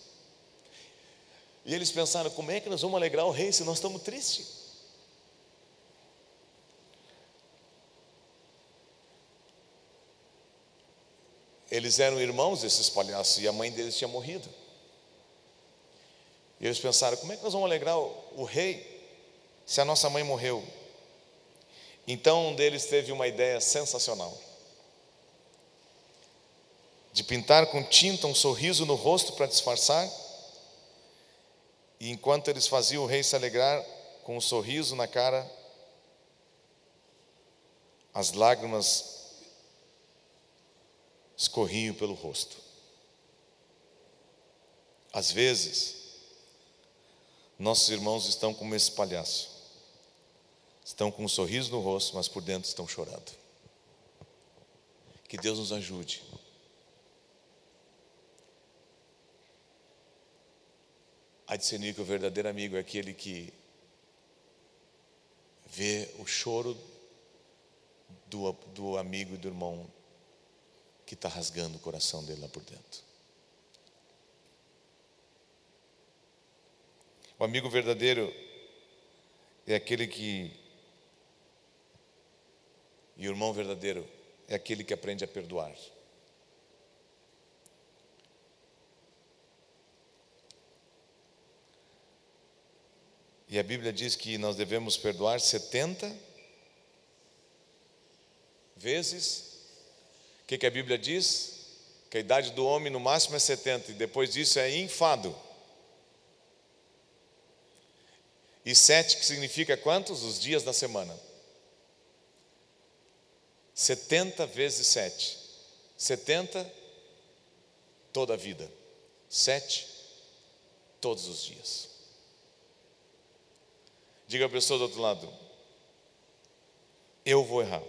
E eles pensaram: como é que nós vamos alegrar o rei se nós estamos tristes? Eles eram irmãos desses palhaços e a mãe deles tinha morrido. E eles pensaram: como é que nós vamos alegrar o rei se a nossa mãe morreu? Então um deles teve uma ideia sensacional, de pintar com tinta um sorriso no rosto para disfarçar. E enquanto eles faziam o rei se alegrar com um sorriso na cara, as lágrimas escorriam pelo rosto. Às vezes, nossos irmãos estão como esse palhaço. Estão com um sorriso no rosto, mas por dentro estão chorando. Que Deus nos ajude a discernir que o verdadeiro amigo é aquele que vê o choro do amigo e do irmão que está rasgando o coração dele lá por dentro. O amigo verdadeiro é aquele que, e o irmão verdadeiro é aquele que aprende a perdoar. E a Bíblia diz que nós devemos perdoar 70 vezes. O que a Bíblia diz? Que a idade do homem no máximo é 70, e depois disso é enfado. E 7, que significa quantos? Os dias da semana. 70 vezes 7. 70 toda a vida. 7 todos os dias. Diga a pessoa do outro lado: eu vou errar,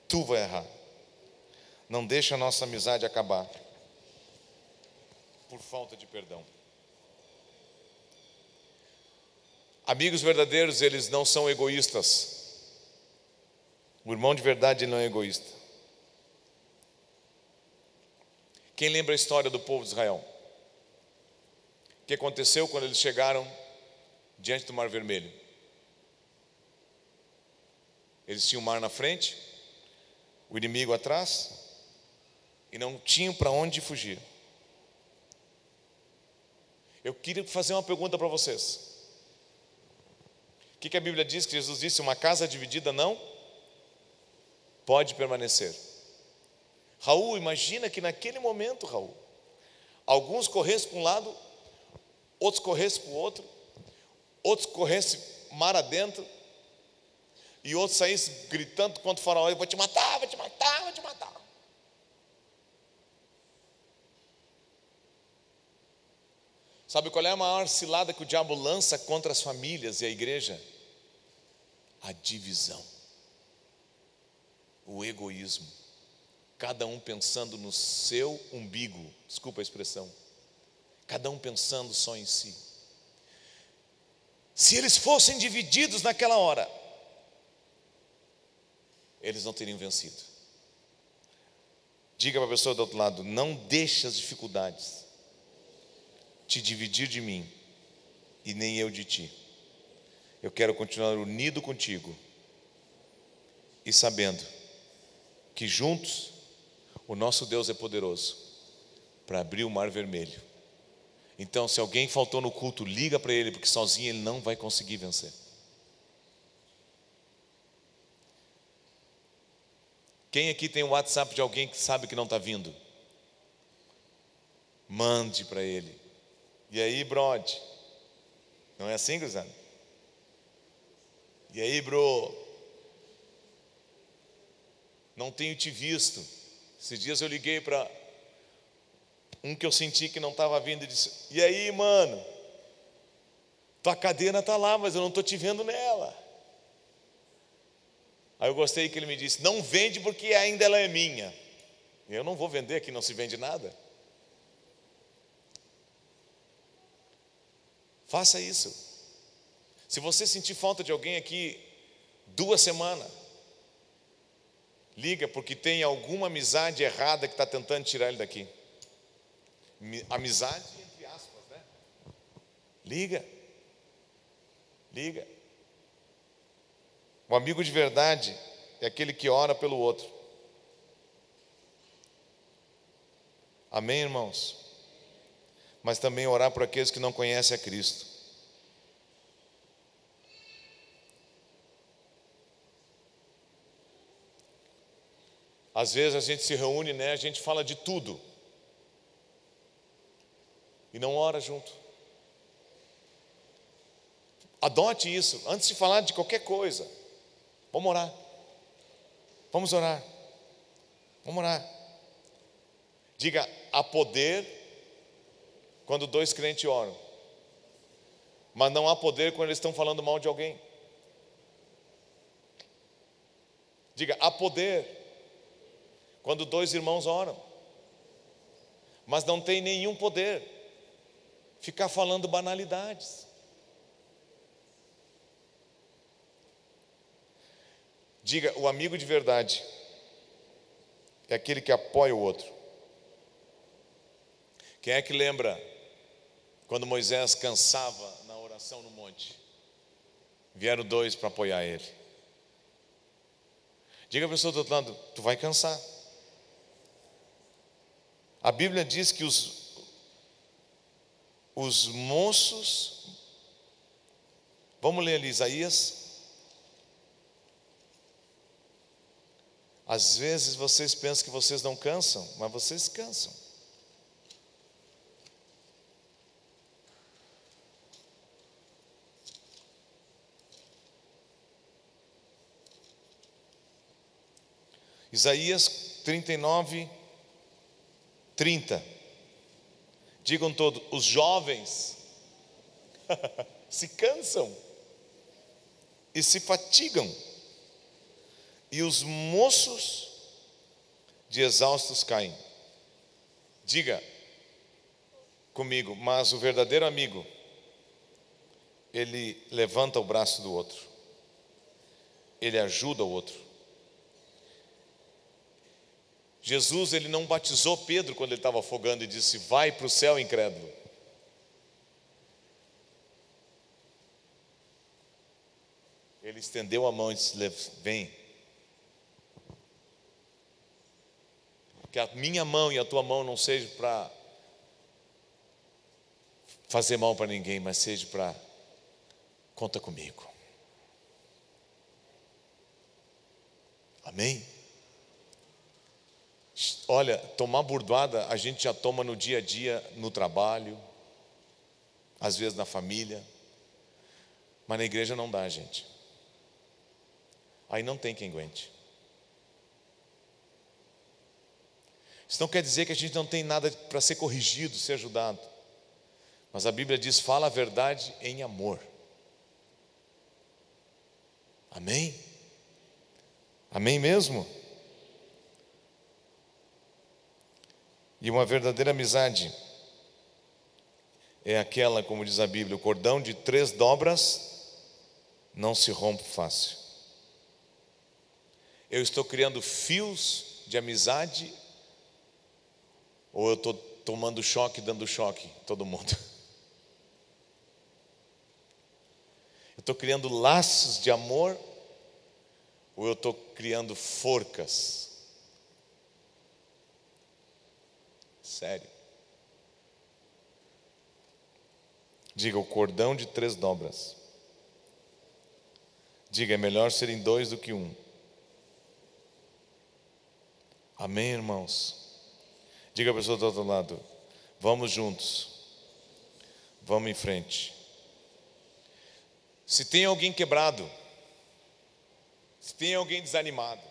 tu vai errar. Não deixa a nossa amizade acabar por falta de perdão. Amigos verdadeiros, eles não são egoístas. O irmão de verdade, ele não é egoísta. Quem lembra a história do povo de Israel? O que aconteceu quando eles chegaram diante do Mar Vermelho? Eles tinham o mar na frente, o inimigo atrás, e não tinham para onde fugir. Eu queria fazer uma pergunta para vocês. O que a Bíblia diz? Que Jesus disse: uma casa dividida não pode permanecer. Raul, imagina que naquele momento, Raul, alguns corressem para um lado, outros corressem para o outro. outros corressem mar adentro, e outros saíssem gritando contra o faraó: eu vou te matar, vou te matar, vou te matar. Sabe qual é a maior cilada que o diabo lança contra as famílias e a igreja? A divisão, o egoísmo, cada um pensando no seu umbigo, desculpa a expressão, cada um pensando só em si. Se eles fossem divididos naquela hora, eles não teriam vencido. Diga para a pessoa do outro lado: não deixe as dificuldades te dividir de mim, e nem eu de ti. Eu quero continuar unido contigo, e sabendo que juntos o nosso Deus é poderoso para abrir o mar vermelho. Então, se alguém faltou no culto, liga para ele, porque sozinho ele não vai conseguir vencer. Quem aqui tem o WhatsApp de alguém que sabe que não está vindo? Mande para ele: e aí, brode? Não é assim, gurizada? E aí, bro? Não tenho te visto. Esses dias eu liguei para um que eu senti que não estava vindo e disse: e aí, mano? Tua cadeira está lá, mas eu não estou te vendo nela. Aí eu gostei que ele me disse: não vende porque ainda ela é minha. Eu não vou vender, aqui não se vende nada. Faça isso. Se você sentir falta de alguém aqui 2 semanas, liga, porque tem alguma amizade errada que está tentando tirar ele daqui. Amizade entre aspas, né? Liga. O amigo de verdade é aquele que ora pelo outro. Amém, irmãos? Mas também orar por aqueles que não conhecem a Cristo. Às vezes a gente se reúne, né? A gente fala de tudo e não ora junto. Adote isso. Antes de falar de qualquer coisa, vamos orar. Vamos orar. Vamos orar. Diga: há poder quando 2 crentes oram, mas não há poder quando eles estão falando mal de alguém. Diga: há poder quando 2 irmãos oram, mas não tem nenhum poder ficar falando banalidades. Diga: o amigo de verdade é aquele que apoia o outro. Quem é que lembra quando Moisés cansava na oração no monte? Vieram 2 para apoiar ele. Diga a pessoa do outro lado: tu vai cansar. A Bíblia diz que os moços, vamos ler ali Isaías. Às vezes vocês pensam que vocês não cansam, mas vocês cansam. Isaías 39, 30. Digam todos: os jovens se cansam e se fatigam, e os moços de exaustos caem. Diga comigo: mas o verdadeiro amigo, ele levanta o braço do outro, ele ajuda o outro. Jesus, ele não batizou Pedro quando ele estava afogando e disse: vai para o céu, incrédulo. Ele estendeu a mão e disse: vem. Que a minha mão e a tua mão não seja para fazer mal para ninguém, mas seja para: conta comigo. Amém? Olha, tomar burdoada a gente já toma no dia a dia, no trabalho, às vezes na família. Mas na igreja não dá, gente. Aí não tem quem aguente. Isso não quer dizer que a gente não tem nada para ser corrigido, ser ajudado. Mas a Bíblia diz: fala a verdade em amor. Amém? Amém mesmo? E uma verdadeira amizade é aquela, como diz a Bíblia, o cordão de 3 dobras não se rompe fácil. Eu estou criando fios de amizade, ou eu estou tomando choque, dando choque em todo mundo? Eu estou criando laços de amor, ou eu estou criando forcas? Sério. Diga: o cordão de 3 dobras. Diga: é melhor serem 2 do que 1. Amém, irmãos? Diga a pessoa do outro lado: vamos juntos, vamos em frente. Se tem alguém quebrado, se tem alguém desanimado,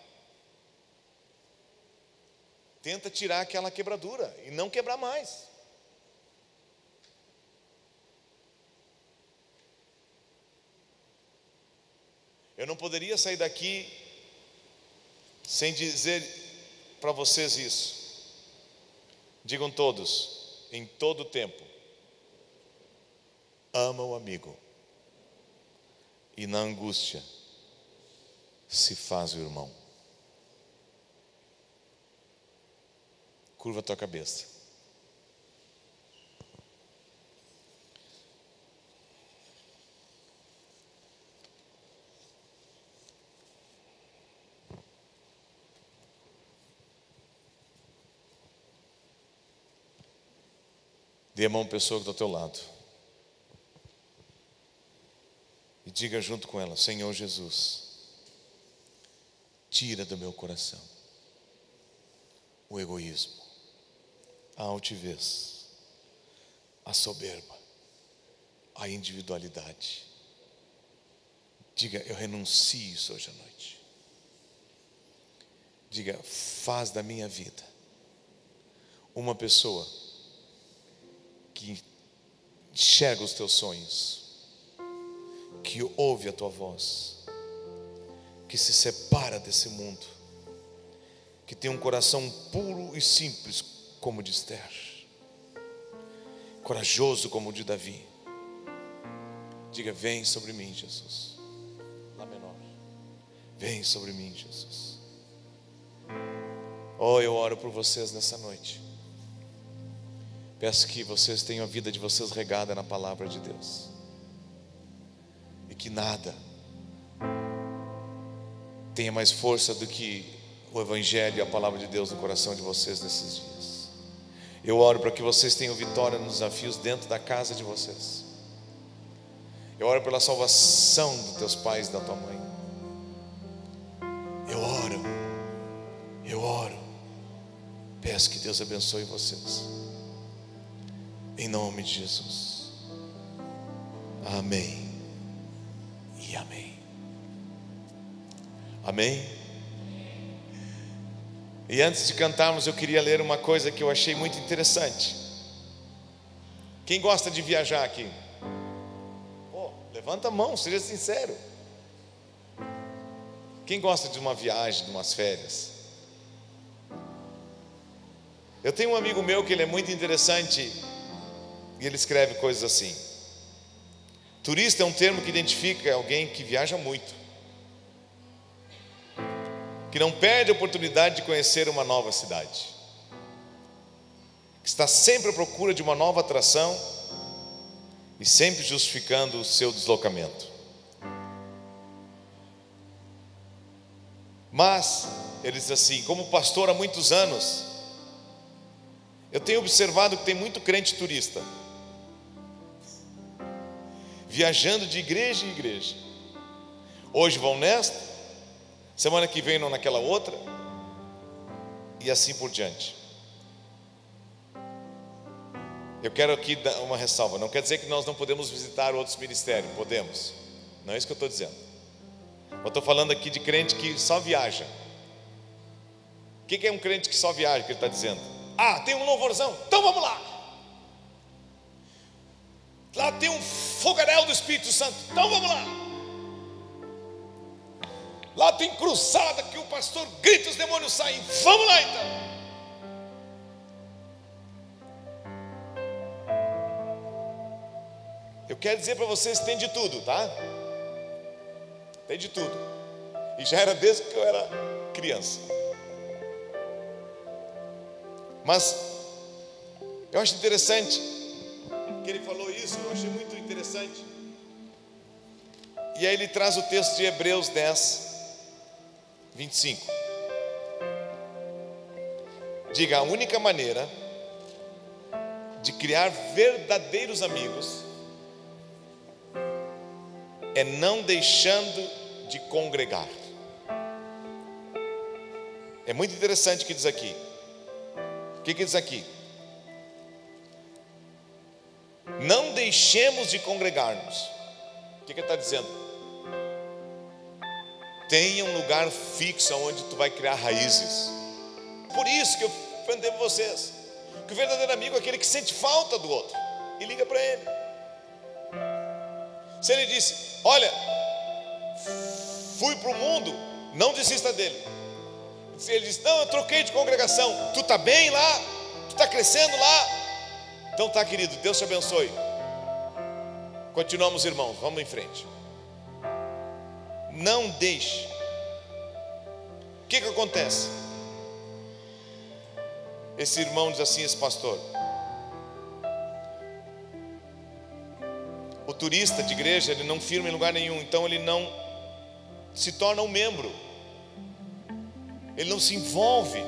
tenta tirar aquela quebradura e não quebrar mais. Eu não poderia sair daqui sem dizer para vocês isso. Digam todos: em todo tempo, ama o amigo, e na angústia se faz o irmão. Curva a tua cabeça. Dê a mão à pessoa que está ao teu lado e diga junto com ela: Senhor Jesus, tira do meu coração o egoísmo, a altivez, a soberba, a individualidade. Diga: eu renuncio isso hoje à noite. Diga: faz da minha vida uma pessoa que enxerga os teus sonhos, que ouve a tua voz, que se separa desse mundo, que tem um coração puro e simples como o de Esther, corajoso como o de Davi. Diga: vem sobre mim, Jesus. Lá menor. Vem sobre mim, Jesus. Oh, eu oro por vocês nessa noite. Peço que vocês tenham a vida de vocês regada na palavra de Deus, e que nada tenha mais força do que o Evangelho e a palavra de Deus no coração de vocês nesses dias. Eu oro para que vocês tenham vitória nos desafios dentro da casa de vocês. Eu oro pela salvação dos teus pais e da tua mãe. Eu oro. Peço que Deus abençoe vocês, em nome de Jesus. Amém e amém. Amém. E antes de cantarmos, eu queria ler uma coisa que eu achei muito interessante. Quem gosta de viajar aqui? Levanta a mão, seja sincero. Quem gosta de uma viagem, de umas férias? Eu tenho um amigo meu que ele é muito interessante, e ele escreve coisas assim: turista é um termo que identifica alguém que viaja muito, que não perde a oportunidade de conhecer uma nova cidade, que está sempre à procura de uma nova atração e sempre justificando o seu deslocamento. Mas ele diz assim: como pastor há muitos anos, eu tenho observado que tem muito crente turista, viajando de igreja em igreja. Hoje vão nesta, semana que vem vão naquela outra, e assim por diante. Eu quero aqui dar uma ressalva. Não quer dizer que nós não podemos visitar outros ministérios, podemos. Não é isso que eu estou dizendo. Eu estou falando aqui de crente que só viaja. O que é um crente que só viaja, que ele está dizendo? Ah, tem um louvorzão, então vamos lá. Lá tem um fogaréu do Espírito Santo, então vamos lá. Lá tem cruzada que o pastor grita, os demônios saem, vamos lá então. Eu quero dizer para vocês que tem de tudo, tá? Tem de tudo. E já era desde que eu era criança. Mas eu acho interessante que ele falou isso, eu achei muito interessante. E aí ele traz o texto de Hebreus 10, 25. Diga: a única maneira de criar verdadeiros amigos é não deixando de congregar. É muito interessante o que diz aqui. O que diz aqui? Não deixemos de congregar-nos. O que ele está dizendo? Tenha um lugar fixo onde tu vai criar raízes. Por isso que eu falei para vocês que o verdadeiro amigo é aquele que sente falta do outro e liga para ele. Se ele disse: olha, fui para o mundo, não desista dele. Se ele diz: não, eu troquei de congregação, tu está bem lá? Tu está crescendo lá? Então tá, querido, Deus te abençoe. Continuamos, irmãos, vamos em frente. Não deixe. O que acontece? Esse irmão diz assim, esse pastor: o turista de igreja, ele não firma em lugar nenhum, então ele não se torna um membro, ele não se envolve.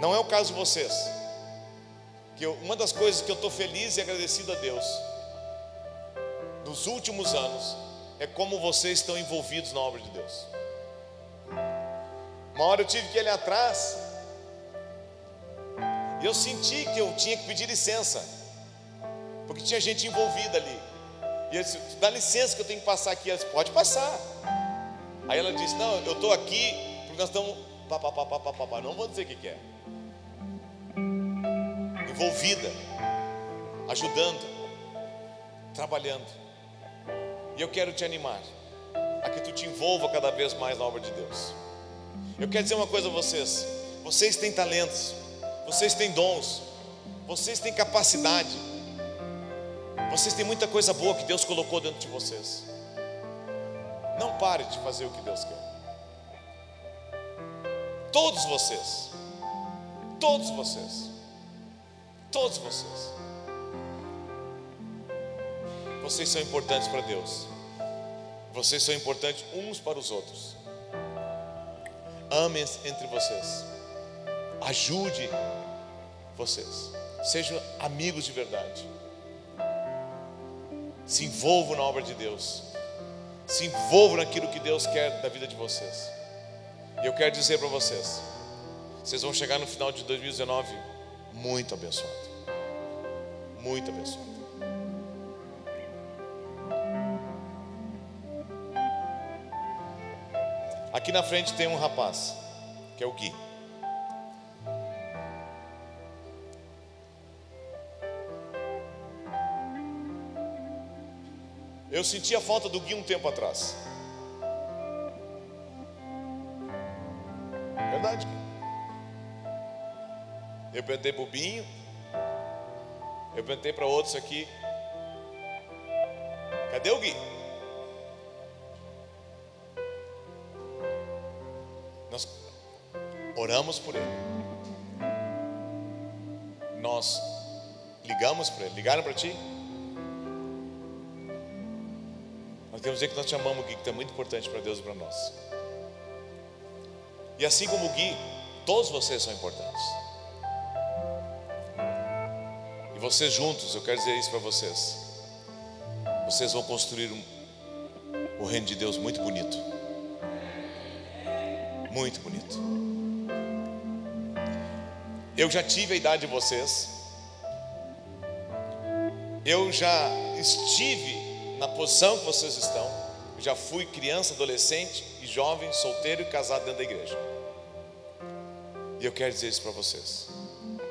Não é o caso de vocês. Uma das coisas que eu estou feliz e agradecido a Deus nos últimos anos é como vocês estão envolvidos na obra de Deus. Uma hora eu tive que ir ali atrás e eu senti que eu tinha que pedir licença, porque tinha gente envolvida ali. E eu disse: dá licença que eu tenho que passar aqui. Ela disse: pode passar. Aí ela disse: não, eu estou aqui porque nós estamos não vou dizer o que é. Envolvida, ajudando, trabalhando. E eu quero te animar a que tu te envolva cada vez mais na obra de Deus. Eu quero dizer uma coisa a vocês: vocês têm talentos, vocês têm dons, vocês têm capacidade, vocês têm muita coisa boa que Deus colocou dentro de vocês. Não pare de fazer o que Deus quer. Todos vocês, todos vocês, todos vocês, vocês são importantes para Deus. Vocês são importantes uns para os outros. Amem entre vocês. Ajude vocês. Sejam amigos de verdade. Se envolvam na obra de Deus. Se envolvam naquilo que Deus quer da vida de vocês. E eu quero dizer para vocês: vocês vão chegar no final de 2019 muito abençoado. Muito abençoado. Aqui na frente tem um rapaz, que é o Gui. Eu senti a falta do Gui um tempo atrás. Verdade. Eu perguntei para o Binho, eu perguntei para outros aqui: cadê o Gui? Nós oramos por ele, nós ligamos para ele. Ligaram para ti? Nós temos que dizer que nós te amamos, Gui, que tu é muito importante para Deus e para nós. E assim como o Gui, todos vocês são importantes. E vocês juntos, eu quero dizer isso para vocês: vocês vão construir o reino de Deus muito bonito. Muito bonito. Eu já tive a idade de vocês. Eu já estive na posição que vocês estão. Eu já fui criança, adolescente e jovem, solteiro e casado dentro da igreja. E eu quero dizer isso para vocês: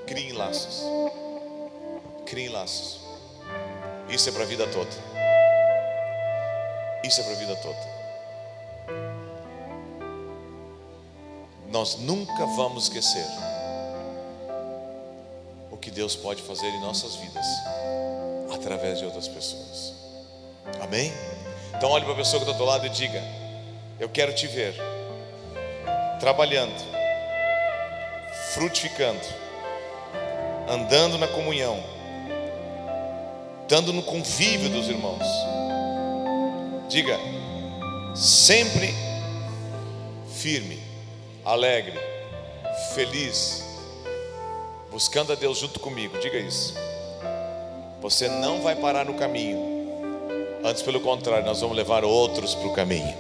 criem laços. Criem laços. Isso é para a vida toda. Isso é para a vida toda. Nós nunca vamos esquecer o que Deus pode fazer em nossas vidas através de outras pessoas. Amém? Então olhe para a pessoa que está do teu lado e diga: eu quero te ver trabalhando, frutificando, andando na comunhão, estando no convívio dos irmãos. Diga: sempre firme, alegre, feliz, buscando a Deus junto comigo. Diga isso. Você não vai parar no caminho. Antes, pelo contrário, nós vamos levar outros para o caminho.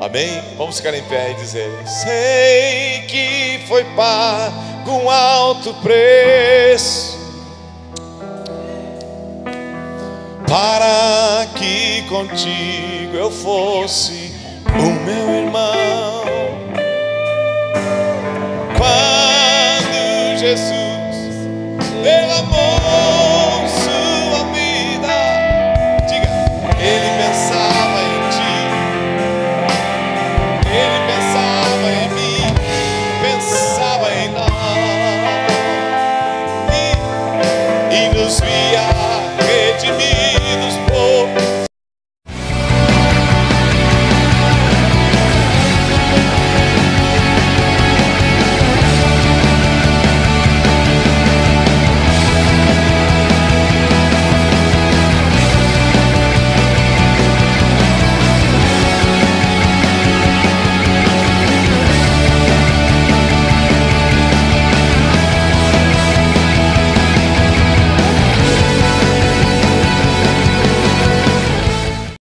Amém? Vamos ficar em pé e dizer: sei que foi pago um alto preço para que contigo eu fosse o meu irmão.